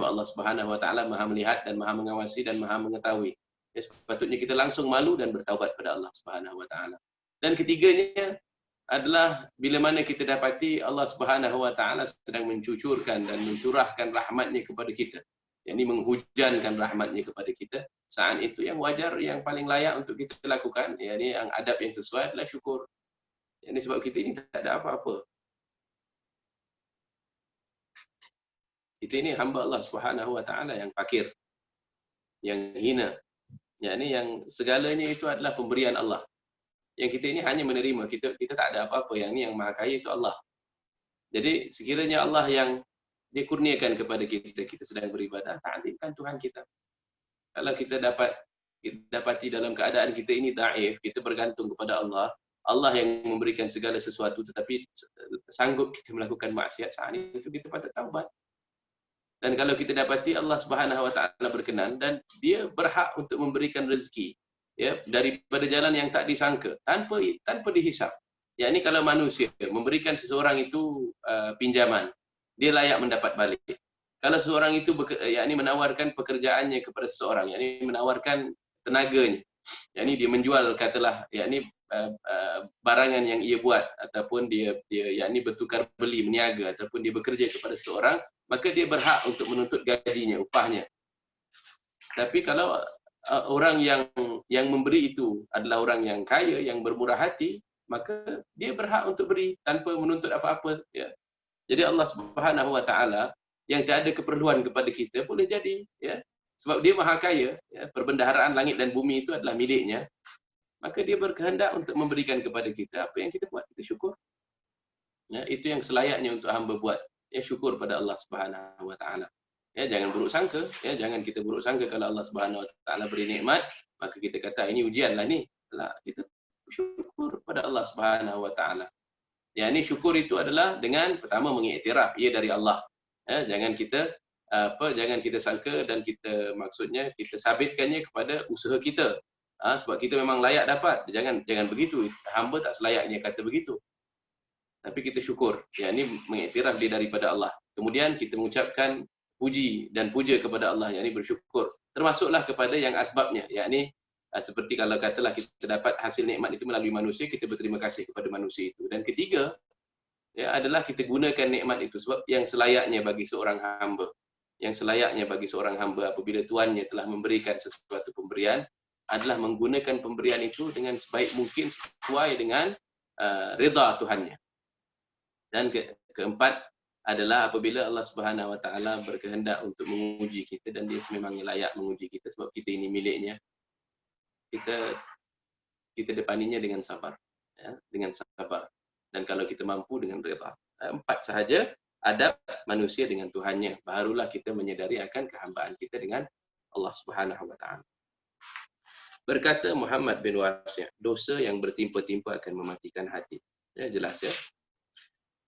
Allah Subhanahu wa taala Maha melihat dan Maha mengawasi dan Maha mengetahui. Ya, sepatutnya kita langsung malu dan bertaubat pada Allah Subhanahu wa taala. Dan ketiganya adalah bila mana kita dapati Allah Subhanahu wa taala sedang mencucurkan dan mencurahkan rahmat-Nya kepada kita. Yakni menghujankan rahmat-Nya kepada kita. Saat itu yang wajar, yang paling layak untuk kita lakukan, yakni yang adab yang sesuai adalah syukur. Yakni sebab kita ini tak ada apa-apa. Kita ini hamba Allah Subhanahu wa taala yang fakir, yang hina. Yakni yang segalanya itu adalah pemberian Allah. Yang kita ini hanya menerima, kita tak ada apa-apa. Yang ini yang Maha Kaya itu Allah. Jadi sekiranya Allah yang Dia kurniakan kepada kita, kita sedang beribadah, ta'zimkan Tuhan kita. Kalau kita dapati dalam keadaan kita ini dhaif, kita bergantung kepada Allah, Allah yang memberikan segala sesuatu, tetapi sanggup kita melakukan maksiat, saat itu kita patut taubat. Dan kalau kita dapati Allah Subhanahu wa taala berkenan dan Dia berhak untuk memberikan rezeki, ya, daripada jalan yang tak disangka, tanpa dihisap. Yakni kalau manusia memberikan seseorang itu pinjaman, dia layak mendapat balik. Kalau seseorang itu yakni menawarkan pekerjaannya kepada seseorang, yakni menawarkan tenaganya, yakni dia menjual katalah yakni barangan yang ia buat, ataupun dia yakni bertukar beli, meniaga, ataupun dia bekerja kepada seseorang, maka dia berhak untuk menuntut gajinya, upahnya. Tapi kalau orang yang memberi itu adalah orang yang kaya, yang bermurah hati, maka dia berhak untuk beri tanpa menuntut apa-apa, ya. Jadi Allah Subhanahu wa taala yang tiada keperluan kepada kita boleh jadi, ya. Sebab Dia Maha Kaya, ya, perbendaharaan langit dan bumi itu adalah miliknya. Maka Dia berkehendak untuk memberikan kepada kita apa yang kita buat, kita syukur. Ya, itu yang selayaknya untuk hamba buat. Ya, syukur pada Allah Subhanahu wa taala. Ya, jangan buruk sangka, ya, jangan kita buruk sangka kalau Allah Subhanahu wa taala beri nikmat, maka kita kata ini ujianlah ni. Lah, kita syukur pada Allah Subhanahu wa taala. Ya, ini syukur itu adalah dengan pertama mengiktiraf ia dari Allah. Ya, jangan kita sangka dan kita maksudnya kita sabitkannya kepada usaha kita. Sebab kita memang layak dapat. Jangan begitu. Hamba tak selayaknya kata begitu. Tapi kita syukur. Ya, ini mengiktiraf dia daripada Allah. Kemudian kita mengucapkan puji dan puja kepada Allah, yakni bersyukur. Termasuklah kepada yang asbabnya, yakni seperti kalau katalah kita dapat hasil nikmat itu melalui manusia, kita berterima kasih kepada manusia itu. Dan ketiga, ya, adalah kita gunakan nikmat itu sebab yang selayaknya bagi seorang hamba. Yang selayaknya bagi seorang hamba apabila tuannya telah memberikan sesuatu pemberian adalah menggunakan pemberian itu dengan sebaik mungkin sesuai dengan rida Tuhannya. Dan keempat adalah apabila Allah Subhanahu wa taala berkehendak untuk menguji kita dan Dia sememangnya layak menguji kita sebab kita ini miliknya. Kita depaninya dengan sabar, ya, dengan sabar. Dan kalau kita mampu dengan reda. 4 sahaja adab manusia dengan Tuhannya, barulah kita menyadari akan kehambaan kita dengan Allah Subhanahu wa taala. Berkata Muhammad bin Wasi', dosa yang bertimpa-timpa akan mematikan hati. Ya, jelas, ya.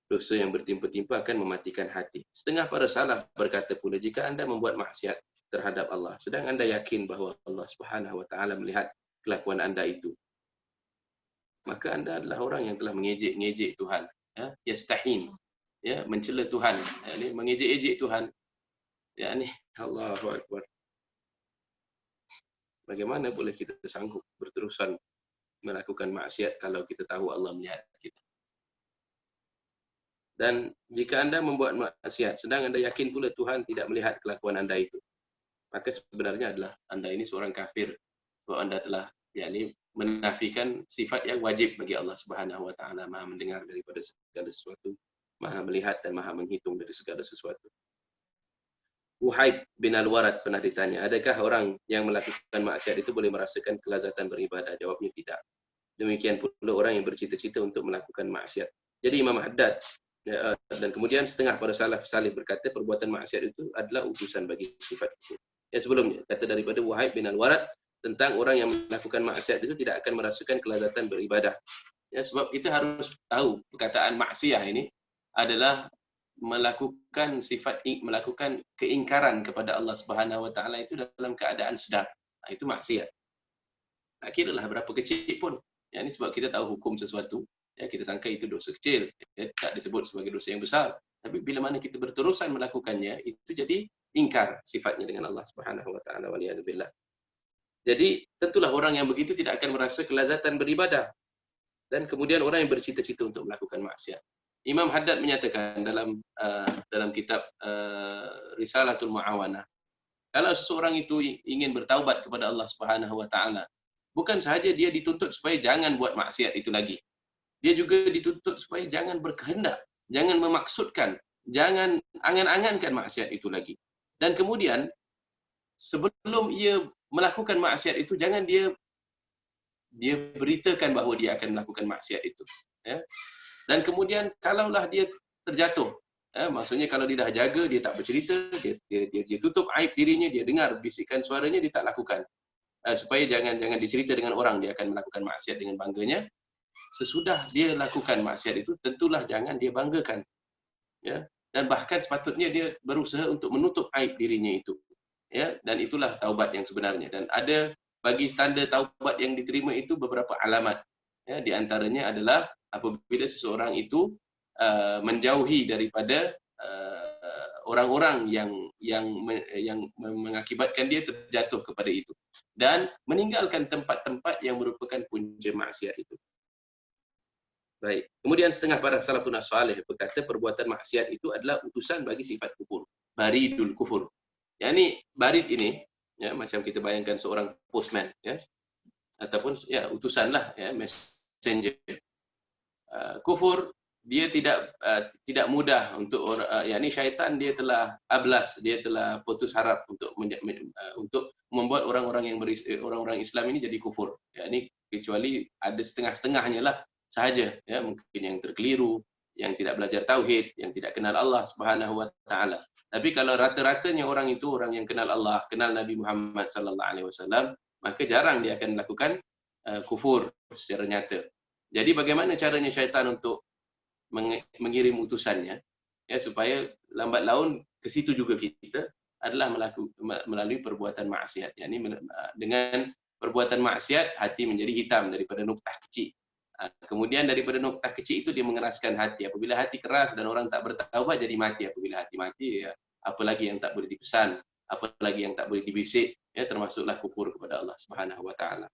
Dosa yang bertimpa-timpa akan mematikan hati. Setengah para salaf berkata pula, jika anda membuat maksiat terhadap Allah, sedang anda yakin bahawa Allah Subhanahu wa taala melihat kelakuan anda itu, maka anda adalah orang yang telah mengejek-ngejek Tuhan, ya, yastahin, ya, mencela Tuhan, ya, ni mengejek-ejek Tuhan. Ya, ni Allahu akbar. Bagaimana boleh kita sanggup berterusan melakukan maksiat kalau kita tahu Allah melihat kita? Dan jika anda membuat maksiat sedang anda yakin pula Tuhan tidak melihat kelakuan anda itu, maka sebenarnya adalah Anda ini seorang kafir. Bahwa Anda telah menafikan sifat yang wajib bagi Allah Subhanahu wa taala, Maha mendengar daripada segala sesuatu, Maha melihat dan Maha menghitung dari segala sesuatu. Wuhaib bin Al-Warad pernah ditanya, adakah orang yang melakukan maksiat itu boleh merasakan kelazatan beribadah? Jawabnya tidak. Demikian pula orang yang bercita-cita untuk melakukan maksiat. Jadi Imam Haddad dan kemudian setengah para salaf salih berkata perbuatan maksiat itu adalah utusan bagi sifat kufur. Ya, sebelumnya kata daripada Wuhaib bin Al-Warad tentang orang yang melakukan maksiat itu tidak akan merasakan kelazatan beribadah. Ya, sebab kita harus tahu perkataan maksiat ini adalah melakukan keingkaran kepada Allah Subhanahu wa taala itu dalam keadaan sedar. Nah, itu maksiat. Tak kiralah berapa kecil pun. Ya, ini sebab kita tahu hukum sesuatu, ya, kita sangka itu dosa kecil, ya, tak disebut sebagai dosa yang besar. Tapi bila mana kita berterusan melakukannya, itu jadi ingkar sifatnya dengan Allah Subhanahu wa taala, waliyadzubillah. Jadi tentulah orang yang begitu tidak akan merasa kelazatan beribadah. Dan kemudian orang yang bercita-cita untuk melakukan maksiat. Imam Haddad menyatakan dalam kitab Risalatul Mu'awanah, kalau seseorang itu ingin bertaubat kepada Allah Subhanahu wa taala, bukan sahaja dia dituntut supaya jangan buat maksiat itu lagi. Dia juga dituntut supaya jangan berkehendak, jangan memaksudkan, jangan angan-angankan maksiat itu lagi. Dan kemudian sebelum ia melakukan maksiat itu, jangan dia beritakan bahawa dia akan melakukan maksiat itu. Ya. Dan kemudian kalaulah dia terjatuh, maksudnya kalau dia dah jaga, dia tak bercerita, dia tutup aib dirinya, dia dengar bisikan suaranya, dia tak lakukan. Supaya jangan dicerita dengan orang dia akan melakukan maksiat dengan bangganya. Sesudah dia lakukan maksiat itu, tentulah jangan dia banggakan. Ya. Dan bahkan sepatutnya dia berusaha untuk menutup aib dirinya itu. Ya. Dan itulah taubat yang sebenarnya. Dan ada bagi tanda taubat yang diterima itu beberapa alamat. Ya. Di antaranya adalah apabila seseorang itu menjauhi daripada orang-orang yang mengakibatkan dia terjatuh kepada itu dan meninggalkan tempat-tempat yang merupakan punca maksiat itu. Baik. Kemudian setengah para salafun salih berkata perbuatan maksiat itu adalah utusan bagi sifat kufur, baridul kufur. Yani barid ini, ya, macam kita bayangkan seorang postman, ya, ataupun ya utusanlah, ya, messenger. Kufur dia tidak mudah untuk yakni syaitan dia telah ablas, dia telah putus harap untuk membuat orang-orang Islam ini jadi kufur. Yakni kecuali ada setengah-setengahnya lah sahaja, ya, mungkin yang terkeliru, yang tidak belajar tauhid, yang tidak kenal Allah Subhanahu wa taala. Tapi kalau rata-ratanya orang itu orang yang kenal Allah, kenal Nabi Muhammad sallallahu alaihi wasallam, maka jarang dia akan melakukan kufur secara nyata. Jadi bagaimana caranya syaitan untuk mengirim utusannya, ya, supaya lambat laun ke situ juga kita adalah melalui perbuatan maksiat. Yani dengan perbuatan maksiat hati menjadi hitam daripada noktah kecil. Kemudian daripada noktah kecil itu dia mengeraskan hati. Apabila hati keras dan orang tak bertaubat jadi mati. Apabila hati mati, ya, apalagi yang tak boleh dipesan, apalagi yang tak boleh dibisik, ya, termasuklah kufur kepada Allah Subhanahu wa taala.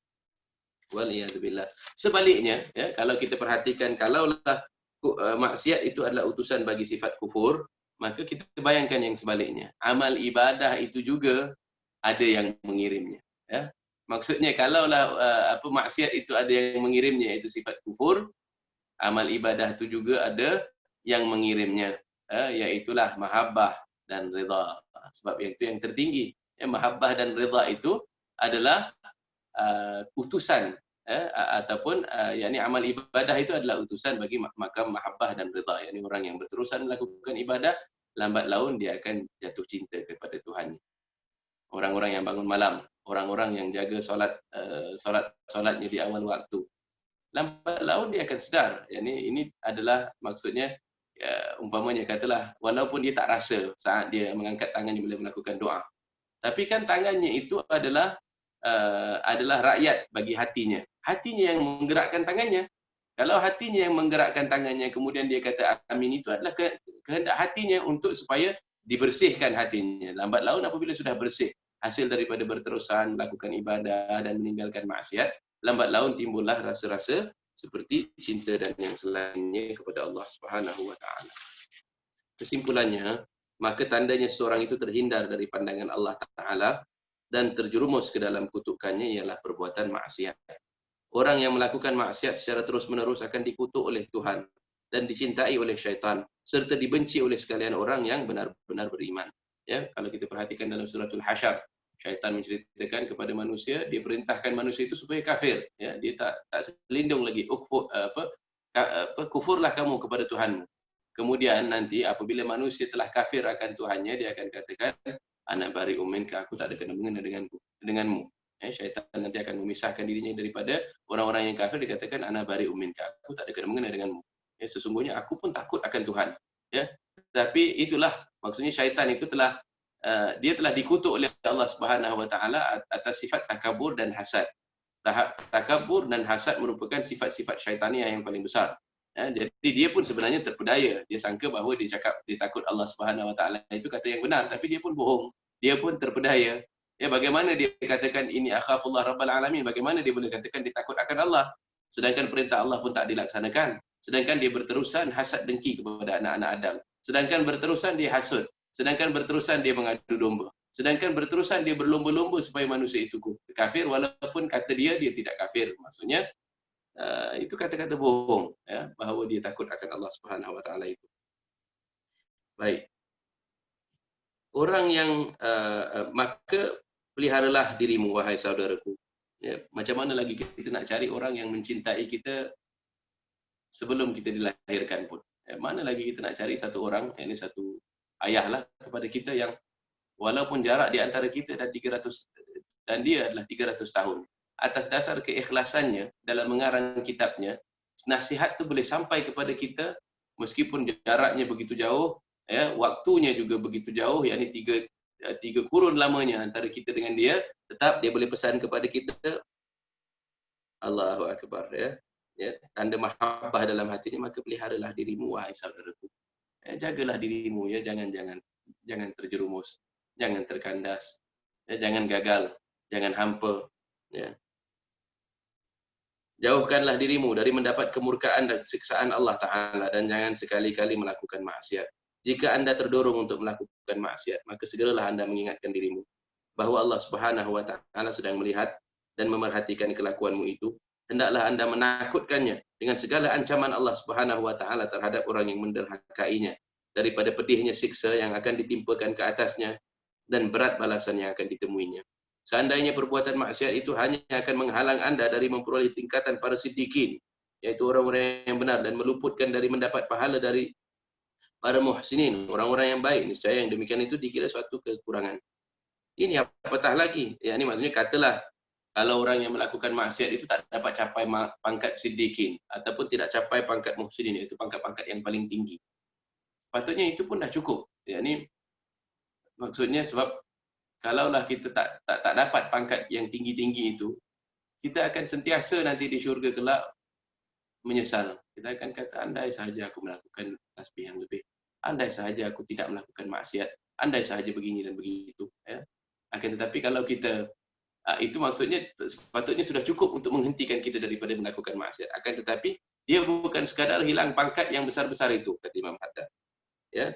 Waliyadzubillah. Sebaliknya, ya, kalau kita perhatikan, kalaulah maksiat itu adalah utusan bagi sifat kufur, maka kita bayangkan yang sebaliknya. Amal ibadah itu juga ada yang mengirimnya. Ya. Maksudnya kalaulah maksiat itu ada yang mengirimnya, itu sifat kufur, amal ibadah itu juga ada yang mengirimnya, yaitulah mahabbah dan ridha. Sebab itu yang tertinggi. Ya, mahabbah dan ridha itu adalah utusan, ataupun yakni amal ibadah itu adalah utusan bagi makam mahabbah dan ridha. Yakni orang yang berterusan melakukan ibadah, lambat laun dia akan jatuh cinta kepada Tuhan. Orang-orang yang bangun malam, orang-orang yang jaga solatnya di awal waktu, lambat laun dia akan sedar. Yakni ini adalah maksudnya, umpamanya katalah walaupun dia tak rasa saat dia mengangkat tangannya bila melakukan doa, tapi kan tangannya itu adalah rakyat bagi hatinya. Hatinya yang menggerakkan tangannya. Kalau hatinya yang menggerakkan tangannya, kemudian dia kata amin, itu adalah kehendak hatinya untuk supaya dibersihkan hatinya. Lambat laun apabila sudah bersih, hasil daripada berterusan melakukan ibadah dan meninggalkan maksiat, lambat laun timbullah rasa-rasa seperti cinta dan yang selainnya kepada Allah Subhanahu wa taala. Kesimpulannya, maka tandanya seorang itu terhindar dari pandangan Allah Ta'ala dan terjerumus ke dalam kutukannya ialah perbuatan maksiat. Orang yang melakukan maksiat secara terus-menerus akan dikutuk oleh Tuhan dan dicintai oleh syaitan serta dibenci oleh sekalian orang yang benar-benar beriman. Ya, kalau kita perhatikan dalam suratul Hasyr, syaitan menceritakan kepada manusia, dia perintahkan manusia itu supaya kafir. Ya, dia tak selindung lagi. Kufurlah kamu kepada Tuhanmu. Kemudian nanti apabila manusia telah kafir akan Tuhannya, dia akan katakan, ana bari'um minka, aku tak ada kena-mengena denganmu. Syaitan nanti akan memisahkan dirinya daripada orang-orang yang kafir, dikatakan ana bari'um minka, aku tak ada kena-mengena denganmu. Sesungguhnya aku pun takut akan Tuhan. Ya, tapi itulah maksudnya syaitan itu telah dia telah dikutuk oleh Allah Subhanahu Wa Taala atas sifat takabur dan hasad. Takabur dan hasad merupakan sifat-sifat syaitaniah yang paling besar. Jadi dia pun sebenarnya terpedaya. Dia sangka bahawa dia cakap dia takut Allah Subhanahu Wa Taala itu kata yang benar, tapi dia pun bohong. Dia pun terpedaya. Ya, bagaimana dia katakan ini akhafullah rabbal alamin? Bagaimana dia boleh katakan dia takut akan Allah sedangkan perintah Allah pun tak dilaksanakan? Sedangkan dia berterusan hasad dengki kepada anak-anak Adam. Sedangkan berterusan dia hasud. Sedangkan berterusan dia mengadu domba. Sedangkan berterusan dia berlomba-lomba supaya manusia itu kafir walaupun kata dia tidak kafir. Maksudnya itu kata-kata bohong, ya, bahawa dia takut akan Allah Subhanahu Wa Taala itu. Baik. Orang yang maka peliharalah dirimu wahai saudaraku. Ya, macam mana lagi kita nak cari orang yang mencintai kita sebelum kita dilahirkan pun. Ya, mana lagi kita nak cari satu orang, ini satu ayahlah kepada kita yang walaupun jarak di antara kita dan 300 dan dia adalah 300 tahun. Atas dasar keikhlasannya dalam mengarang kitabnya, nasihat tu boleh sampai kepada kita meskipun jaraknya begitu jauh, ya, waktunya juga begitu jauh, yakni tiga kurun lamanya antara kita dengan dia, tetap dia boleh pesan kepada kita, Allahu Akbar, ya. Ya, tanda mahabbah dalam hatinya, maka peliharalah dirimu wahai saudaraku. Jagalah dirimu, ya, jangan terjerumus, jangan terkandas, ya, jangan gagal, jangan hampa, ya. Jauhkanlah dirimu dari mendapat kemurkaan dan siksaan Allah Ta'ala dan jangan sekali-kali melakukan maksiat. Jika anda terdorong untuk melakukan maksiat, maka segeralah anda mengingatkan dirimu bahawa Allah Subhanahu Wa Ta'ala sedang melihat dan memerhatikan kelakuanmu itu. Hendaklah anda menakutkannya dengan segala ancaman Allah Subhanahu Wa Ta'ala terhadap orang yang menderhakainya, daripada pedihnya siksa yang akan ditimpakan ke atasnya dan berat balasan yang akan ditemuinya. Seandainya perbuatan maksiat itu hanya akan menghalang anda dari memperoleh tingkatan para siddiqin, iaitu orang-orang yang benar, dan meluputkan dari mendapat pahala dari para muhsinin, orang-orang yang baik, niscaya yang demikian itu dikira suatu kekurangan. Ini apatah lagi, yakni maksudnya katalah kalau orang yang melakukan maksiat itu tak dapat capai pangkat siddiqin ataupun tidak capai pangkat muhsinin, iaitu pangkat-pangkat yang paling tinggi, sepatutnya itu pun dah cukup. Yakni maksudnya sebab kalaulah kita tak dapat pangkat yang tinggi-tinggi itu, kita akan sentiasa nanti di syurga kelak menyesal. Kita akan kata, andai sahaja aku melakukan tasbih yang lebih, andai sahaja aku tidak melakukan maksiat, andai sahaja begini dan begitu. Ya. Akan tetapi kalau kita, itu maksudnya sepatutnya sudah cukup untuk menghentikan kita daripada melakukan maksiat. Akan tetapi, dia bukan sekadar hilang pangkat yang besar-besar itu, kata Imam Haddad. Ya.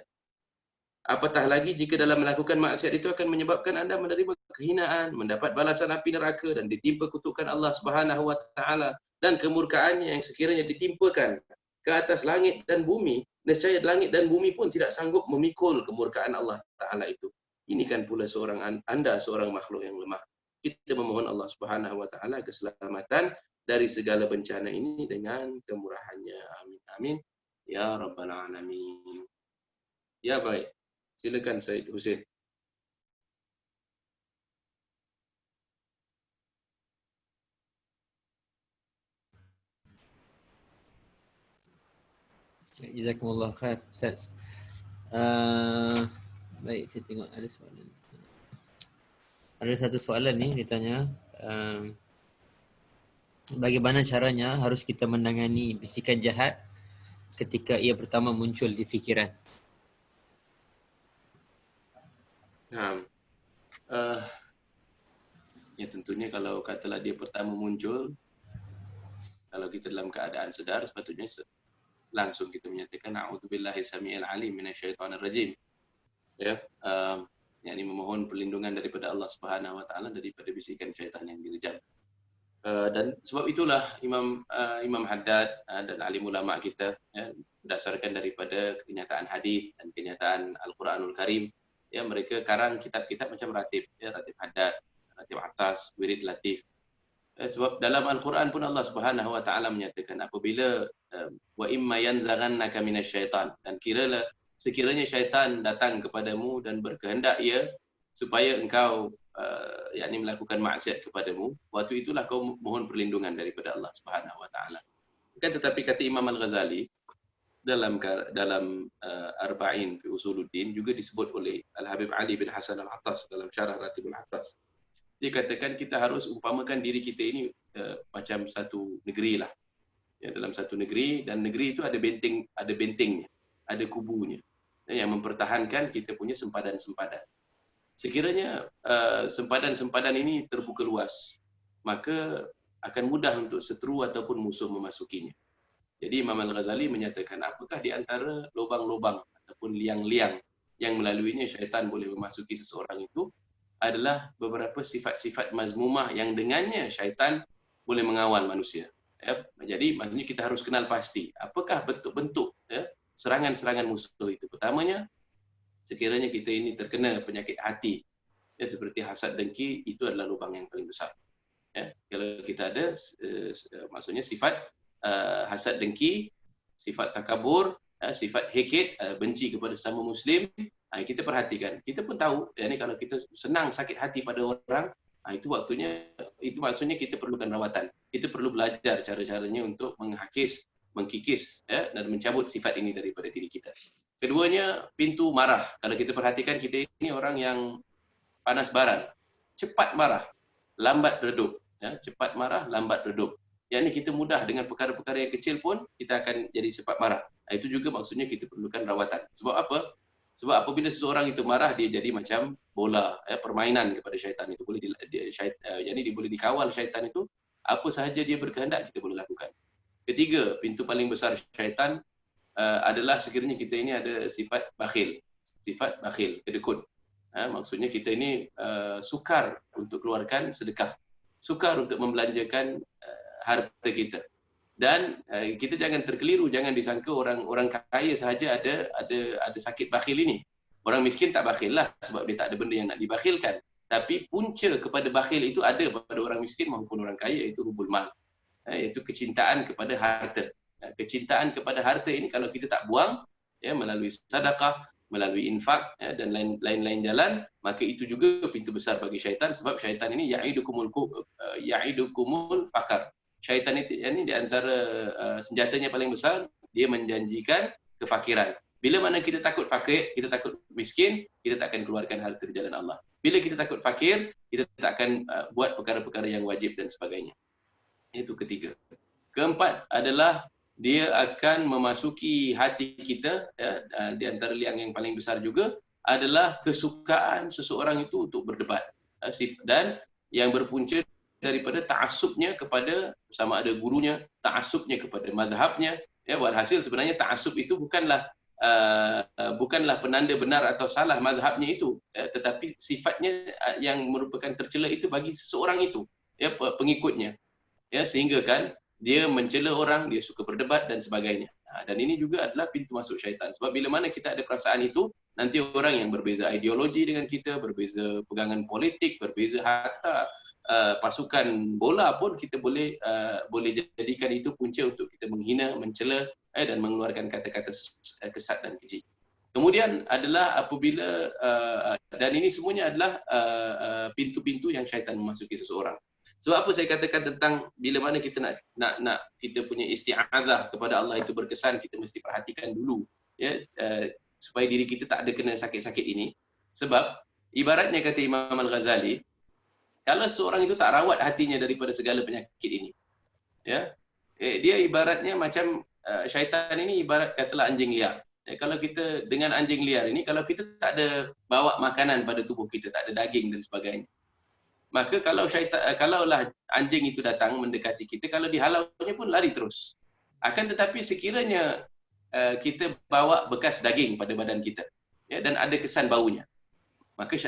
Apatah lagi jika dalam melakukan maksiat itu akan menyebabkan anda menerima kehinaan, mendapat balasan api neraka dan ditimpa kutukan Allah Subhanahu Wa Taala dan kemurkaannya yang sekiranya ditimpakan ke atas langit dan bumi, nescaya langit dan bumi pun tidak sanggup memikul kemurkaan Allah Taala itu. Ini kan pula anda seorang makhluk yang lemah. Kita memohon Allah Subhanahu Wa Taala keselamatan dari segala bencana ini dengan kemurahannya. Amin amin ya rabbal alamin. Ya, baik. Silakan Syed Hussein. Jazakumullah khair, Ustaz. Baik, saya tengok ada soalan. Ada satu soalan ni ditanya, bagaimana caranya harus kita menangani bisikan jahat ketika ia pertama muncul di fikiran? Ya tentunya kalau katalah dia pertama muncul, kalau kita dalam keadaan sedar, sepatutnya langsung kita menyatakan a'udzubillahi samiil alim minasyaitonir rajim. ya, yakni memohon perlindungan daripada Allah Subhanahu Wa Taala daripada bisikan syaitan yang direjam. Dan sebab itulah Imam Haddad dan alim ulama kita, ya, berdasarkan daripada kenyataan hadis dan kenyataan Al-Quranul Karim, ya, mereka karang kitab-kitab macam ratib, ya, ratib Haddad, ratib atas, wirid latif. Sebab dalam Al-Quran pun Allah Subhanahu Wa Taala menyatakan apabila wa imma yanzaghannaka minasyaitan, dan sekiranya syaitan datang kepadamu dan berkehendak ia supaya engkau yakni melakukan maksiat kepadamu, waktu itulah kau mohon perlindungan daripada Allah Subhanahu Wa Taala. Kan tetapi kata Imam Al-Ghazali dalam Arba'in fi Usuluddin juga disebut oleh Al-Habib Ali bin Hasan Al-Attas dalam Syarah Ratibul Attas. Dia katakan kita harus umpamakan diri kita ini macam satu negeri lah. Ya, dalam satu negeri, dan negeri itu ada bentengnya, ada kubunya, yang mempertahankan kita punya sempadan-sempadan. Sekiranya sempadan-sempadan ini terbuka luas, maka akan mudah untuk seteru ataupun musuh memasukinya. Jadi Imam Al-Ghazali menyatakan apakah di antara lubang-lubang ataupun liang-liang yang melaluinya syaitan boleh memasuki seseorang itu adalah beberapa sifat-sifat mazmumah yang dengannya syaitan boleh mengawal manusia. Ya, jadi maksudnya kita harus kenal pasti apakah bentuk-bentuk, ya, serangan-serangan musuh itu. Pertamanya, sekiranya kita ini terkena penyakit hati, ya, seperti hasad dengki, itu adalah lubang yang paling besar. Ya, kalau kita ada maksudnya sifat hasad dengki, sifat takabur, sifat hikid, benci kepada sesama Muslim, kita perhatikan. Kita pun tahu, ya, kalau kita senang sakit hati pada orang, itu maksudnya kita perlukan rawatan. Kita perlu belajar cara-caranya untuk mengkikis, ya, dan mencabut sifat ini daripada diri kita. Keduanya, pintu marah. Kalau kita perhatikan, kita ini orang yang panas baran, cepat marah, lambat redup. Ya, cepat marah, lambat redup. Yang ini kita mudah dengan perkara-perkara yang kecil pun kita akan jadi cepat marah. Itu juga maksudnya kita perlukan rawatan. Sebab apa? Sebab apabila seseorang itu marah, dia jadi macam bola, permainan kepada syaitan itu. Dia boleh dikawal syaitan itu, apa sahaja dia berkehendak kita boleh lakukan. Ketiga, pintu paling besar syaitan adalah sekiranya kita ini ada sifat bakhil, kedekut. Maksudnya kita ini sukar untuk keluarkan sedekah, sukar untuk membelanjakan harta kita. Dan kita jangan terkeliru, jangan disangka orang kaya sahaja ada sakit bakhil ini. Orang miskin tak bakhil lah sebab dia tak ada benda yang nak dibakhilkan. Tapi punca kepada bakhil itu ada pada orang miskin maupun orang kaya, iaitu hubul mal, iaitu kecintaan kepada harta. Kecintaan kepada harta ini kalau kita tak buang, ya, melalui sedekah, melalui infak, ya, dan lain-lain jalan, maka itu juga pintu besar bagi syaitan. Sebab syaitan ini ya'idukumul fakar. Syaitan ini di antara senjatanya paling besar, dia menjanjikan kefakiran. Bila mana kita takut fakir, kita takut miskin, kita tak akan keluarkan harta di jalan Allah. Bila kita takut fakir, kita tak akan buat perkara-perkara yang wajib dan sebagainya. Itu ketiga. Keempat adalah dia akan memasuki hati kita, ya, di antara liang yang paling besar juga adalah kesukaan seseorang itu untuk berdebat. Dan yang berpunca daripada ta'assubnya kepada sama ada gurunya, ta'assubnya kepada mazhabnya, ya, walhasil sebenarnya ta'assub itu bukanlah penanda benar atau salah mazhabnya itu, ya, tetapi sifatnya yang merupakan tercela itu bagi seseorang itu, ya, pengikutnya, ya, sehingga kan dia mencela orang, dia suka berdebat dan sebagainya. Dan ini juga adalah pintu masuk syaitan. Sebab bila mana kita ada perasaan itu, nanti orang yang berbeza ideologi dengan kita, berbeza pegangan politik, berbeza hatta pasukan bola pun kita boleh jadikan itu punca untuk kita menghina, mencela, dan mengeluarkan kata-kata kesat dan keji. Kemudian adalah apabila dan ini semuanya adalah pintu-pintu yang syaitan memasuki seseorang. Sebab apa saya katakan tentang bila mana kita nak kita punya isti'adzah kepada Allah itu berkesan, kita mesti perhatikan dulu, ya, supaya diri kita tak ada kena sakit-sakit ini. Sebab ibaratnya kata Imam Al-Ghazali, kalau seorang itu tak rawat hatinya daripada segala penyakit ini, ya, dia ibaratnya macam syaitan ini ibarat katalah anjing liar. Kalau kita dengan anjing liar ini, kalau kita tak ada bawa makanan pada tubuh kita, tak ada daging dan sebagainya, maka kalaulah anjing itu datang mendekati kita, kalau dihalaunya pun lari terus. Akan tetapi sekiranya kita bawa bekas daging pada badan kita, ya, dan ada kesan baunya, maka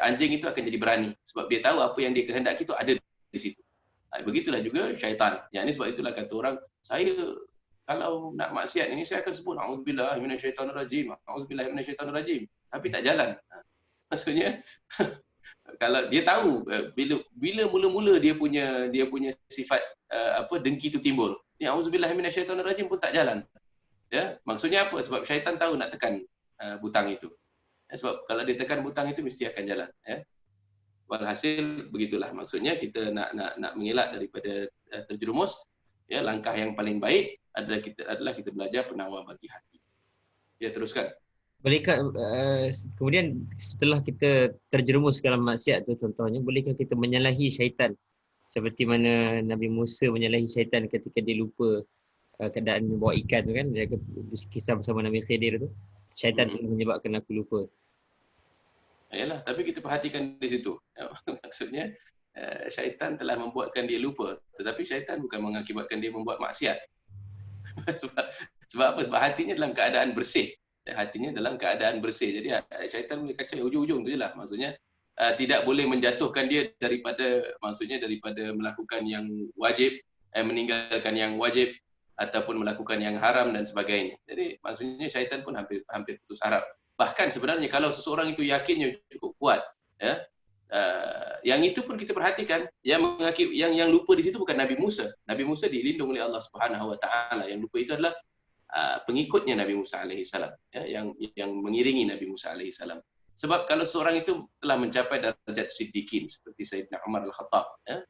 anjing itu akan jadi berani sebab dia tahu apa yang dia kehendaki itu ada di situ. Begitulah juga syaitan. Yang ini sebab itulah kata orang, saya kalau nak maksiat ini saya akan sebut auzubillahi minasyaitonirrajim, auzubillahi minasyaitonirrajim, tapi tak jalan. Maksudnya kalau dia tahu bila mula-mula dia punya sifat dengki itu timbul, ni auzubillahi minasyaitonirrajim pun tak jalan. Ya, maksudnya apa? Sebab syaitan tahu nak tekan butang itu. Sebab kalau dia tekan butang itu mesti akan jalan, ya. Walhasil begitulah, maksudnya kita nak mengelak daripada terjerumus, ya, langkah yang paling baik adalah kita belajar penawar bagi hati. Ya, teruskan. Bolehkah kemudian setelah kita terjerumus dalam maksiat tu, contohnya, bolehkah kita menyalahi syaitan seperti mana Nabi Musa menyalahi syaitan ketika dia lupa keadaan membawa ikan tu kan, dia kisah bersama Nabi Khidir tu, syaitan tu menyebabkan aku lupa. Yalah, tapi kita perhatikan di situ. Maksudnya syaitan telah membuatkan dia lupa, tetapi syaitan bukan mengakibatkan dia membuat maksiat. sebab apa? Sebab hatinya dalam keadaan bersih. Hatinya dalam keadaan bersih. Jadi syaitan boleh kacau ujung-ujung tu jelah. Maksudnya tidak boleh menjatuhkan dia daripada melakukan yang wajib, meninggalkan yang wajib, ataupun melakukan yang haram dan sebagainya. Jadi maksudnya syaitan pun hampir putus harap. Bahkan sebenarnya kalau seseorang itu yakinnya cukup kuat, ya, yang itu pun kita perhatikan, yang lupa di situ bukan Nabi Musa. Nabi Musa dilindungi oleh Allah Subhanahu Wa Taala. Yang lupa itu adalah pengikutnya Nabi Musa alaihissalam, ya, yang mengiringi Nabi Musa alaihissalam. Sebab kalau seorang itu telah mencapai darjat siddiqin seperti Sayyidina Umar Al-Khattab, ya,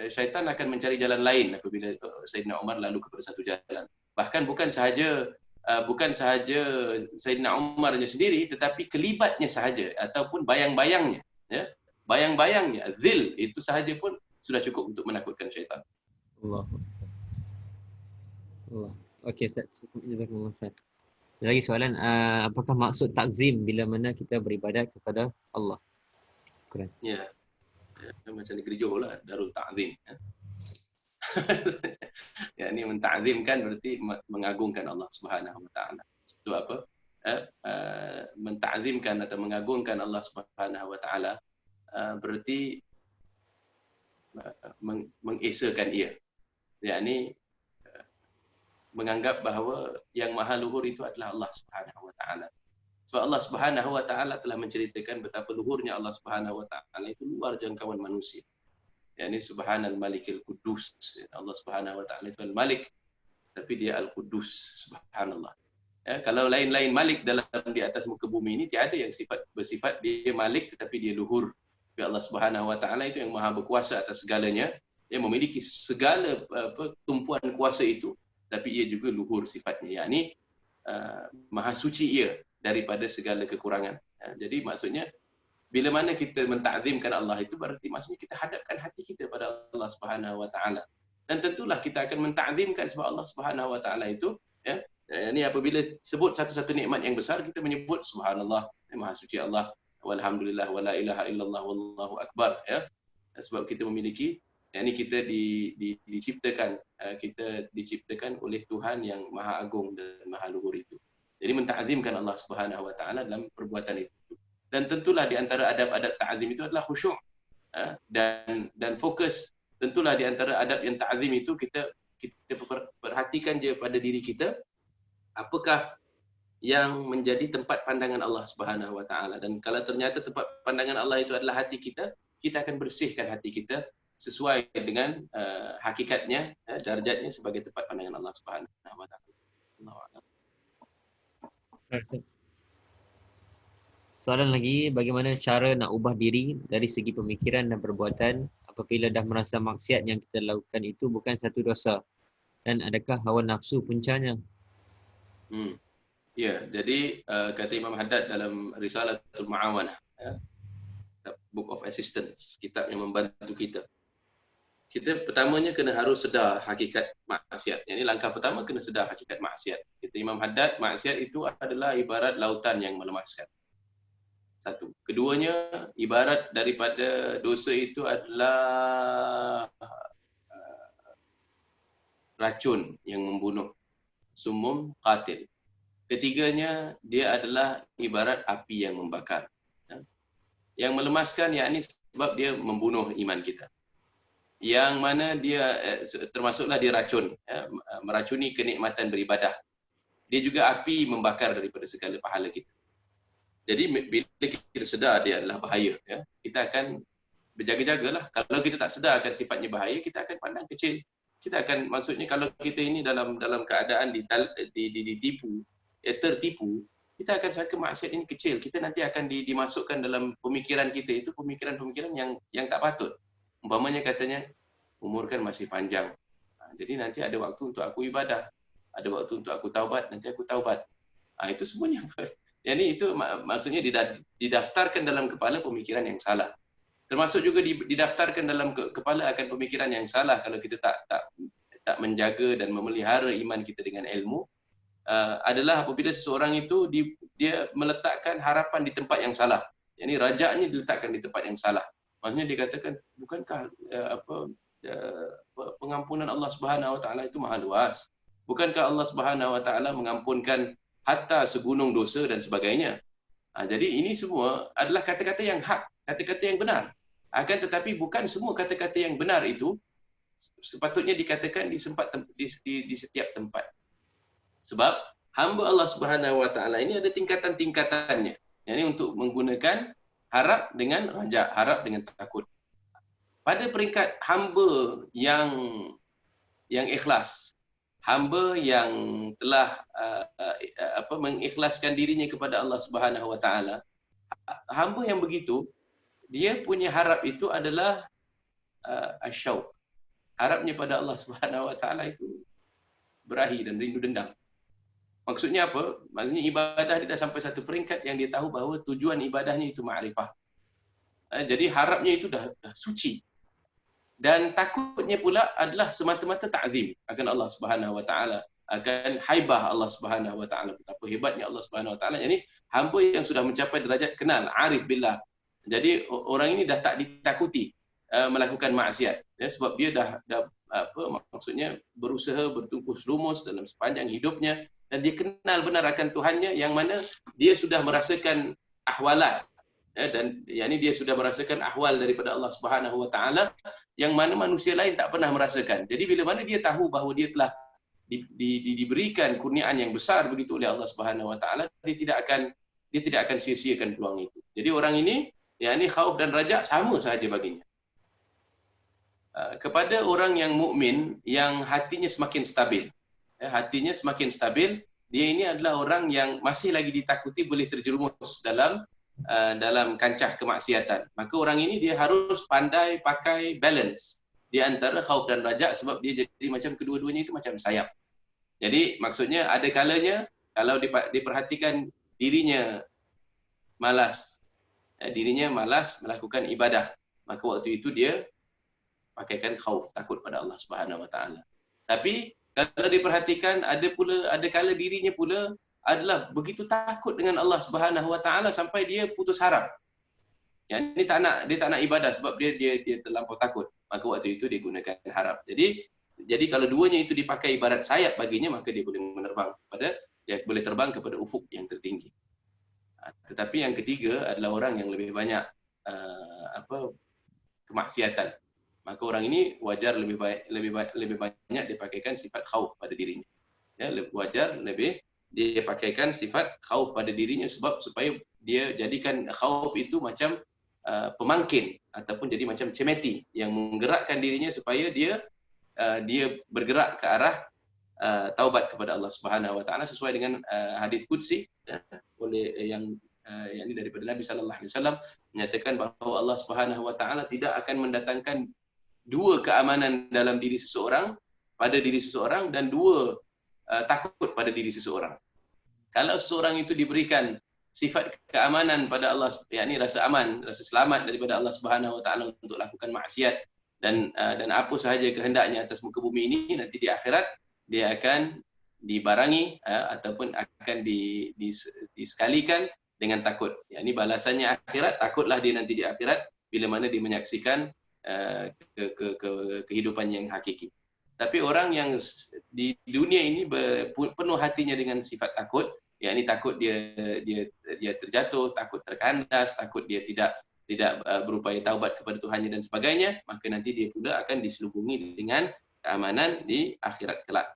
syaitan akan mencari jalan lain apabila Sayyidina Umar lalu kepada satu jalan. Bahkan bukan sahaja Sayyidina Umarnya sendiri, tetapi kelibatnya sahaja ataupun bayang-bayangnya, ya, bayang-bayangnya, zil itu sahaja pun sudah cukup untuk menakutkan syaitan. Allah. Okey, jazakumullah khair. Lagi soalan, apakah maksud takzim bila mana kita beribadat kepada Allah? Keren. Ya, macam negeri Johor lah, Darul Ta'zim. Ya, ini menta'zimkan berarti mengagungkan Allah Subhanahu Wa Taala. Itu apa? Menta'zimkan atau mengagungkan Allah Subhanahu Wa Taala berarti mengesakan ia. Yakni menganggap bahawa yang maha luhur itu adalah Allah Subhanahu Wa Taala. Sebab Allah Subhanahu Wa Taala telah menceritakan betapa luhurnya Allah Subhanahu Wa Taala itu luar jangkauan manusia. Yakni Subhanal Malikil Quddus. Allah Subhanahu Wa Taala itu Al-Malik, tapi dia Al-Quddus. Subhanallah. Ya, kalau lain-lain Malik di atas muka bumi ini tiada yang bersifat dia Malik tetapi dia luhur. Tapi Allah Subhanahu Wa Taala itu yang maha berkuasa atas segalanya. Dia memiliki segala tumpuan kuasa itu, tapi ia juga luhur sifatnya. Yakni maha suci ia daripada segala kekurangan. Jadi maksudnya bila mana kita mentakzimkan Allah itu berarti maksudnya kita hadapkan hati kita pada Allah Subhanahu Wa Taala. Dan tentulah kita akan mentakzimkan sebab Allah Subhanahu Wa Taala itu, ya, ini apabila sebut satu-satu nikmat yang besar kita menyebut subhanallah, maha suci Allah, walhamdulillah wala ilaha illallah wallahu akbar, ya. Sebab kita memiliki, yakni kita diciptakan oleh Tuhan yang maha agung dan maha luhur itu. Jadi mentakzimkan Allah Subhanahu Wa Taala dalam perbuatan itu. Dan tentulah di antara adab-adab ta'zim itu adalah khusyuk, dan fokus. Tentulah di antara adab yang ta'zim itu kita perhatikan je pada diri kita, apakah yang menjadi tempat pandangan Allah Subhanahu Wa Taala. Dan kalau ternyata tempat pandangan Allah itu adalah hati kita, kita akan bersihkan hati kita sesuai dengan hakikatnya, darjatnya sebagai tempat pandangan Allah Subhanahu Wa Taala. Soalan lagi, bagaimana cara nak ubah diri dari segi pemikiran dan perbuatan apabila dah merasa maksiat yang kita lakukan itu bukan satu dosa, dan adakah hawa nafsu puncanya? Ya, jadi kata Imam Haddad dalam Risalatul Ma'awanah, ya, Book of Assistance, kitab yang membantu kita. Kita pertamanya kena harus sedar hakikat maksiat. Yang ini langkah pertama, kena sedar hakikat maksiat. Kata Imam Haddad, maksiat itu adalah ibarat lautan yang melemaskan. Satu. Keduanya, ibarat daripada dosa itu adalah racun yang membunuh. Sumum qatil. ketiganya dia adalah ibarat api yang membakar. Yang melemaskan yakni sebab dia membunuh iman kita. Yang mana dia termasuklah dia racun, meracuni kenikmatan beribadah. Dia juga api membakar daripada segala pahala kita. Jadi bila kita sedar dia adalah bahaya, kita akan berjaga-jagalah. Kalau kita tak sedar akan sifatnya bahaya, kita akan pandang kecil. Kita akan, maksudnya kalau kita ini dalam keadaan ditipu, tertipu, kita akan sangka maksiat ini kecil. Kita nanti akan dimasukkan dalam pemikiran kita itu pemikiran-pemikiran yang tak patut. Umpamanya katanya, umur kan masih panjang. Jadi nanti ada waktu untuk aku ibadah. Ada waktu untuk aku taubat, nanti aku taubat. Itu semuanya. Jadi itu maksudnya didaftarkan dalam kepala pemikiran yang salah. Termasuk juga didaftarkan dalam kepala akan pemikiran yang salah kalau kita tak menjaga dan memelihara iman kita dengan ilmu, adalah apabila seseorang itu dia meletakkan harapan di tempat yang salah. Yani rajaknya diletakkan di tempat yang salah. Maksudnya dia katakan, bukankah pengampunan Allah Subhanahu Wa Taala itu maha luas? Bukankah Allah Subhanahu Wa Taala mengampunkan hatta segunung dosa dan sebagainya? Jadi ini semua adalah kata-kata yang hak, kata-kata yang benar. Akan tetapi bukan semua kata-kata yang benar itu sepatutnya dikatakan di setiap tempat. Sebab hamba Allah Subhanahu Wa Taala ini ada tingkatan-tingkatannya. Yani untuk menggunakan harap dengan raja, harap dengan takut. Pada peringkat hamba yang ikhlas, hamba yang telah mengikhlaskan dirinya kepada Allah Subhanahu Wa Taala, hamba yang begitu, dia punya harap itu adalah asyauq. Harapnya pada Allah Subhanahu Wa Taala itu berahi dan rindu dendam. Maksudnya apa? Maksudnya ibadah dia dah sampai satu peringkat yang dia tahu bahawa tujuan ibadahnya itu ma'rifah. Jadi harapnya itu dah suci. Dan takutnya pula adalah semata-mata ta'zim akan Allah Subhanahu Wa Taala, akan haibah Allah Subhanahu Wa Taala, betapa hebatnya Allah Subhanahu Wa Taala. Jadi hamba yang sudah mencapai derajat kenal arif billah. Jadi orang ini dah tak ditakuti melakukan maksiat, sebab dia dah maksudnya berusaha bertungkus lumus dalam sepanjang hidupnya, dan dia kenal benar akan Tuhannya, yang mana dia sudah merasakan ahwalat, dan yakni dia sudah merasakan ahwal daripada Allah Subhanahu Wa Taala yang mana manusia lain tak pernah merasakan. Jadi bila mana dia tahu bahawa dia telah diberikan kurniaan yang besar begitu oleh Allah Subhanahu Wa Taala, dia tidak akan sia-siakan peluang itu. Jadi orang ini yakni khauf dan raja sama sahaja baginya. Kepada orang yang mukmin yang hatinya semakin stabil, hatinya semakin stabil, dia ini adalah orang yang masih lagi ditakuti boleh terjerumus dalam kancah kemaksiatan. Maka orang ini dia harus pandai pakai balance di antara khauf dan raja, sebab dia jadi macam kedua-duanya itu macam sayap. Jadi maksudnya ada kalanya kalau diperhatikan dirinya malas melakukan ibadah, maka waktu itu dia pakaikan khauf, takut pada Allah Subhanahu Wa Taala. Tapi kalau diperhatikan ada kala dirinya pula adalah begitu takut dengan Allah Subhanahu Wa Taala sampai dia putus harap. Yang ini dia tak nak ibadah sebab dia terlampau takut. Maka waktu itu dia gunakan harap. Jadi kalau duanya itu dipakai ibarat sayap baginya, maka dia boleh boleh terbang kepada ufuk yang tertinggi. Tetapi yang ketiga adalah orang yang lebih banyak kemaksiatan. Maka orang ini wajar lebih banyak dipakaikan sifat khauf pada dirinya. Wajar dia pakaikan sifat khauf pada dirinya, sebab supaya dia jadikan khauf itu macam pemangkin ataupun jadi macam cemeti yang menggerakkan dirinya supaya dia bergerak ke arah taubat kepada Allah Subhanahu Wa Taala, sesuai dengan hadis qudsi oleh yang ini daripada Nabi sallallahu alaihi wasallam, menyatakan bahawa Allah Subhanahu Wa Taala tidak akan mendatangkan dua keamanan dalam diri seseorang, dan dua takut pada diri seseorang. Kalau seseorang itu diberikan sifat keamanan pada Allah, yakni rasa aman, rasa selamat daripada Allah Subhanahu Wa Taala untuk lakukan maksiat dan apa sahaja kehendaknya atas muka bumi ini, nanti di akhirat dia akan dibarangi ataupun akan disekalikan dengan takut. Yakni balasannya akhirat, takutlah dia nanti di akhirat bila mana dia menyaksikan kehidupan yang hakiki. Tapi orang yang di dunia ini penuh hatinya dengan sifat takut, yakni takut dia terjatuh, takut terkandas, takut dia tidak berupaya taubat kepada Tuhannya dan sebagainya, maka nanti dia pula akan diselubungi dengan keamanan di akhirat kelak.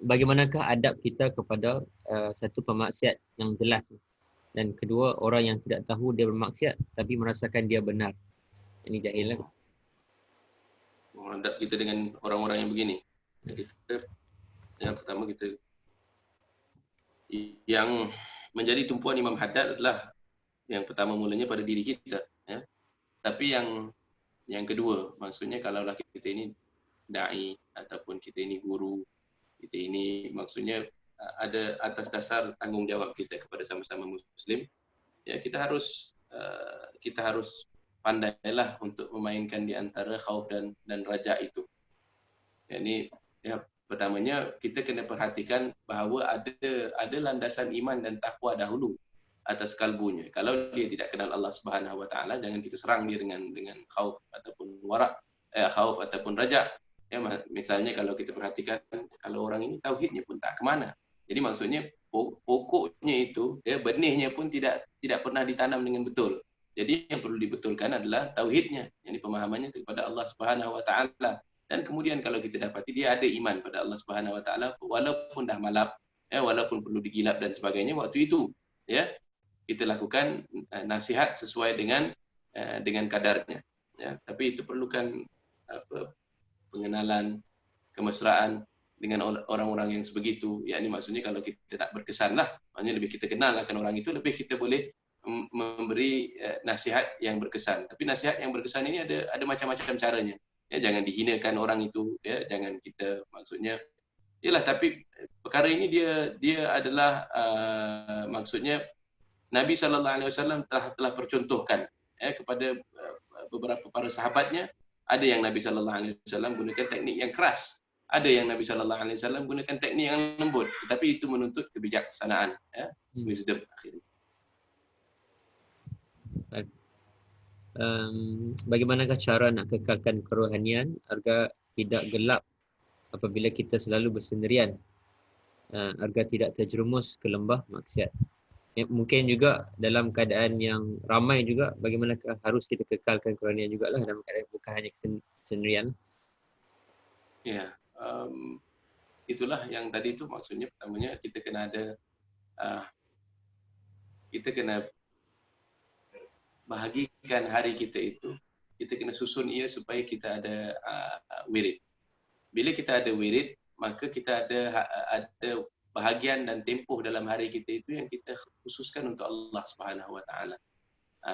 Bagaimanakah adab kita kepada satu pemaksiat yang jelas, dan kedua orang yang tidak tahu dia bermaksiat tapi merasakan dia benar? Ini jahil lah. Adab kita dengan orang-orang yang begini. Yang pertama kita yang menjadi tumpuan Imam Haddad adalah yang pertama mulanya pada diri kita, ya. Tapi yang kedua, maksudnya kalaulah kita ini dai ataupun kita ini guru, kita ini maksudnya ada atas dasar tanggungjawab kita kepada sama-sama muslim, ya kita harus pandailah untuk memainkan di antara khauf dan raja itu. Ini ya, pertamanya kita kena perhatikan bahawa ada landasan iman dan takwa dahulu atas kalbunya. Kalau dia tidak kenal Allah Subhanahu Wa Taala, jangan kita serang dia dengan khauf ataupun wara', khauf ataupun raja. Ya, misalnya kalau kita perhatikan, kalau orang ini tauhidnya pun tak kemana. Jadi maksudnya pokoknya itu, ya, benihnya pun tidak pernah ditanam dengan betul. Jadi yang perlu dibetulkan adalah tauhidnya, yakni pemahamannya kepada Allah Subhanahu Wa Taala. Dan kemudian kalau kita dapati dia ada iman pada Allah Subhanahu Wa Taala, walaupun dah malap, ya, walaupun perlu digilap dan sebagainya, waktu itu, ya, kita lakukan nasihat sesuai dengan kadarnya. Ya, tapi itu perlukan pengenalan, kemesraan dengan orang-orang yang sebegitu. Ya, ini maksudnya kalau kita tak berkesan lah, maknanya lebih kita kenal akan orang itu, lebih kita boleh memberi nasihat yang berkesan. Tapi nasihat yang berkesan ini ada macam-macam caranya. Ya, jangan dihinakan orang itu, ya, jangan kita maksudnya yalah, tapi perkara ini dia adalah maksudnya Nabi SAW telah percontohkan, ya, kepada beberapa para sahabatnya. Ada yang Nabi SAW gunakan teknik yang keras, ada yang Nabi SAW gunakan teknik yang lembut, tetapi itu menuntut kebijaksanaan, ya, wisdom akhirnya. Bagaimanakah cara nak kekalkan kerohanian agar tidak gelap apabila kita selalu bersendirian, agar tidak terjerumus ke lembah maksiat? Mungkin juga dalam keadaan yang ramai juga, bagaimanakah harus kita kekalkan kerohanian jugalah dalam keadaan bukan hanya kesendirian. Ya, itulah yang tadi itu maksudnya pertamanya kita kena ada kita kena bahagikan hari kita itu, kita kena susun ia supaya kita ada wirid. Bila kita ada wirid, maka kita ada bahagian dan tempoh dalam hari kita itu yang kita khususkan untuk Allah Subhanahu Wa Taala.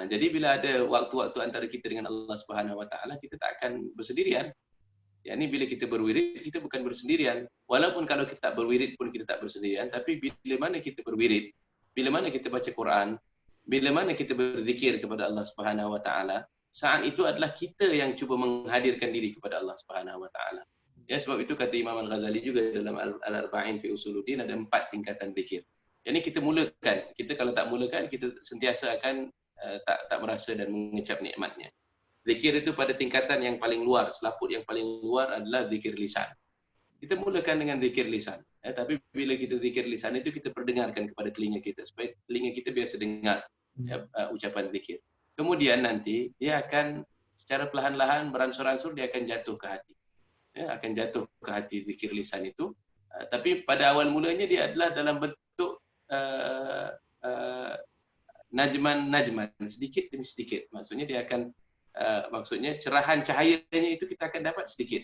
Jadi bila ada waktu-waktu antara kita dengan Allah Subhanahu Wa Taala, kita tak akan bersendirian. Yani bila kita berwirid, kita bukan bersendirian. Walaupun kalau kita tak berwirid pun kita tak bersendirian, tapi bila mana kita berwirid, bila mana kita baca Quran, bila mana kita berzikir kepada Allah Subhanahu Wa Taala, saat itu adalah kita yang cuba menghadirkan diri kepada Allah Subhanahu Wa Taala. Ya, sebab itu kata Imam Al-Ghazali juga dalam Al-Arba'in fi Usuluddin ada 4 tingkatan zikir. Jadi kita mulakan, kita kalau tak mulakan, kita sentiasa akan tak merasa dan mengecap nikmatnya. Zikir itu pada tingkatan yang paling luar, selaput yang paling luar adalah zikir lisan. Kita mulakan dengan zikir lisan. Tapi bila kita zikir lisan itu kita perdengarkan kepada telinga kita supaya telinga kita biasa dengar ucapan zikir. Kemudian nanti dia akan secara perlahan-lahan beransur-ansur dia akan jatuh ke hati. Ya, akan jatuh ke hati zikir lisan itu. Tapi pada awal mulanya dia adalah dalam bentuk najman, sedikit demi sedikit. Maksudnya dia akan maksudnya cerahan cahayanya itu kita akan dapat sedikit.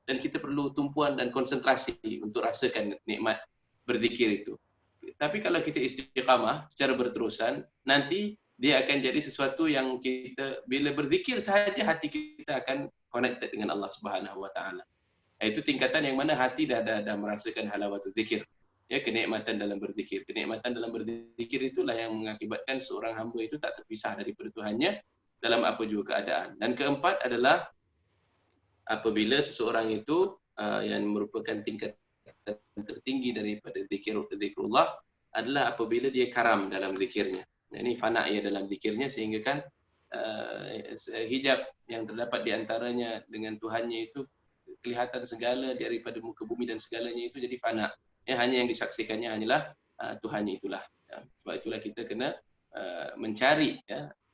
Dan kita perlu tumpuan dan konsentrasi untuk rasakan nikmat berzikir itu. Tapi kalau kita istiqamah secara berterusan, nanti dia akan jadi sesuatu yang kita bila berzikir sahaja hati kita akan connected dengan Allah Subhanahu Wa Taala. Itu tingkatan yang mana hati dah merasakan halawatul zikir. Ya, kenikmatan dalam berzikir. Kenikmatan dalam berzikir itulah yang mengakibatkan seorang hamba itu tak terpisah daripada Tuhannya dalam apa juga keadaan. Dan keempat adalah apabila seseorang itu yang merupakan tingkatan tertinggi daripada zikrullah adalah apabila dia karam dalam zikirnya. Ini fana ia dalam zikirnya sehingga kan hijab yang terdapat di antaranya dengan Tuhannya itu kelihatan segala daripada muka bumi dan segalanya itu jadi fana. Hanya yang disaksikannya hanyalah Tuhannya itulah. Sebab itulah kita kena mencari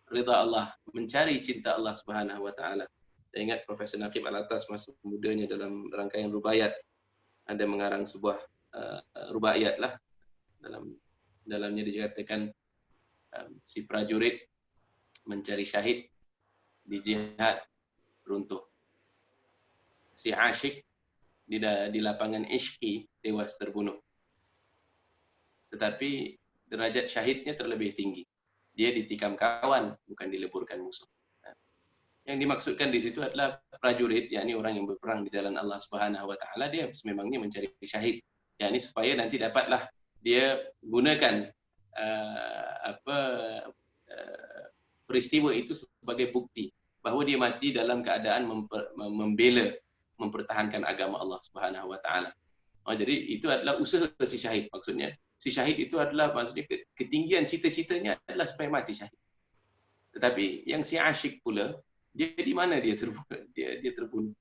rida Allah, mencari cinta Allah Subhanahu wa taala. Saya ingat Profesor Naqib Al-Atas masa mudanya dalam rangkaian rubaiyat ada mengarang sebuah rubaiyat lah, dalamnya dikatakan si prajurit mencari syahid di jihad runtuh. Si asyik di lapangan Ishqi tewas terbunuh. Tetapi derajat syahidnya terlebih tinggi. Dia ditikam kawan, bukan dileburkan musuh. Yang dimaksudkan di situ adalah prajurit, yakni orang yang berperang di jalan Allah Subhanahu wa taala, dia sememangnya mencari syahid. Yakni supaya nanti dapatlah dia gunakan peristiwa itu sebagai bukti bahawa dia mati dalam keadaan membela, mempertahankan agama Allah Subhanahu wa taala. Jadi itu adalah usaha si syahid. Maksudnya si syahid itu adalah maksudnya ketinggian cita-citanya adalah supaya mati syahid. Tetapi yang si asyik pula, dia di mana dia terbunuh? Dia terbunuh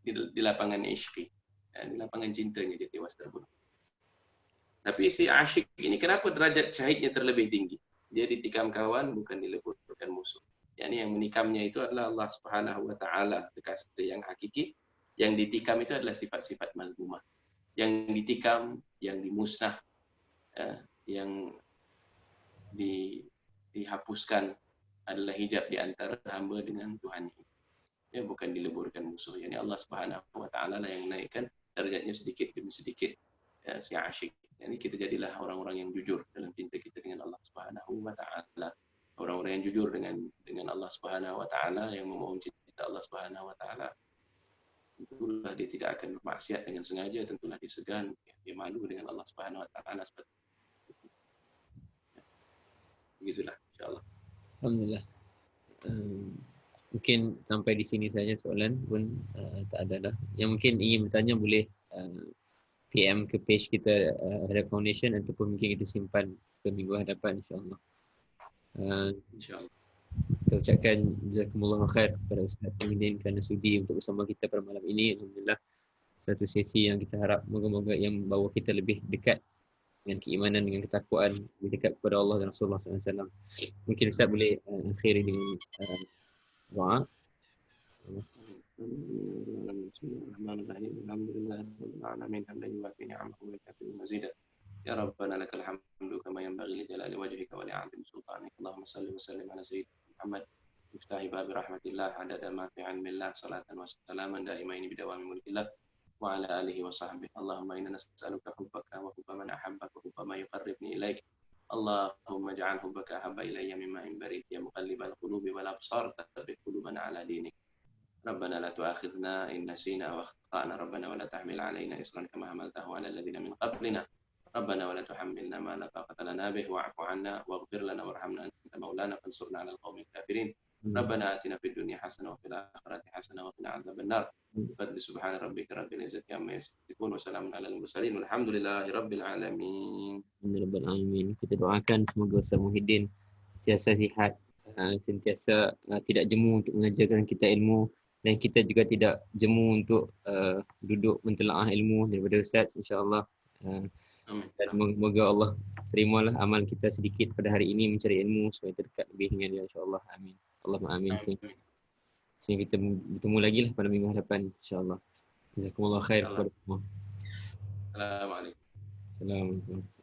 di lapangan Ishqi. Di lapangan cintanya dia tewas terbunuh. Tapi si asyik ini kenapa derajat syahidnya terlebih tinggi? Dia ditikam kawan, bukan dileburkan musuh. Yang menikamnya itu adalah Allah Subhanahu wa taala, kekasih yang hakiki. Yang ditikam itu adalah sifat-sifat mazmumah. Yang ditikam, yang dimusnah, yang dihapuskan adalah hijab di antara hamba dengan Tuhan. Bukan dileburkan musuh. Yani Allah Subhanahu wa taala lah yang menaikkan derajatnya sedikit demi sedikit si asyik. Yani kita jadilah orang-orang yang jujur dalam cinta kita dengan Allah Subhanahu wa taala. Orang-orang yang jujur dengan Allah Subhanahu wa taala, yang memohon cinta Allah Subhanahu wa taala. Tentulah dia tidak akan bermaksiat dengan sengaja, tentulah dia segan, dia malu dengan Allah Subhanahu wa taala seperti itu. Begitulah insyaallah. Alhamdulillah. Mungkin sampai di sini saja soalan pun tak ada dah. Yang mungkin ingin bertanya boleh PM ke page kita Hadap Foundation, ataupun mungkin kita simpan ke minggu hadapan insya-Allah. InsyaAllah. Kita ucapkan jazakumullah khair kepada Ustaz Aminuddin kerana sudi untuk bersama kita pada malam ini. Alhamdulillah, satu sesi yang kita harap moga-moga yang bawa kita lebih dekat dengan keimanan, dengan ketakwaan, lebih dekat kepada Allah dan Rasulullah SAW. Mungkin Ustaz boleh akhiri dengan doa. Bismillahirrahmanirrahim. Alhamdulillahirabbil alamin hamdan yuwafi ni'amahu wa yukafi mazidah. Ya Rabbana lakal hamdu kama yanbaghi li jalali wajhika wa li'azimi sultanik. Allahumma salli wa sallim ala sayyidina Muhammad miftahi babi rahmatillah adada ma fi 'ilmillah, salatan wa salaman daimaini bidawami mulkillah wa ala alihi wa sahbihi. Allahumma inna nas'aluka hubbaka wa hubba man ahabbaka wa hubba ma yuqarribni ilaik. Allahumma ja'al hubbaka ahabba ilayya mimma barid ya muqallibal qulubi wal absar tsabbit qulubana ala dinik. ربنا لا تؤاخذنا إن نسينا وأخطأنا ربنا ولا تحمل علينا إصرا كما حملته على الذين من قبلنا ربنا ولا تحملنا ما لا طاقة لنا به واعف عنا واغفر لنا وارحمنا أنت مولانا فانصرنا على القوم الكافرين ربنا آتنا في الدنيا حسنة وفي الآخرة حسنة وقنا عذاب النار بفضل سبحان ربك رب العزة عما يصفون وسلام على المرسلين والحمد لله رب العالمين. Alhamdulillah. Kita doakan semoga Ustaz Muhyiddin sentiasa sihat, sentiasa tidak jemu untuk mengajarkan kita ilmu, dan kita juga tidak jemu untuk duduk mentelaah ilmu daripada Ustaz, insya-Allah. Dan semoga Allah terimalah amal kita sedikit pada hari ini mencari ilmu supaya terdekat lebih dengan dia, insya-Allah. Amin. Allahumma amin. Sehingga kita bertemu lagi lah pada minggu hadapan, insya-Allah. Jazakumullah khair kepada semua. Assalamualaikum. Assalamualaikum.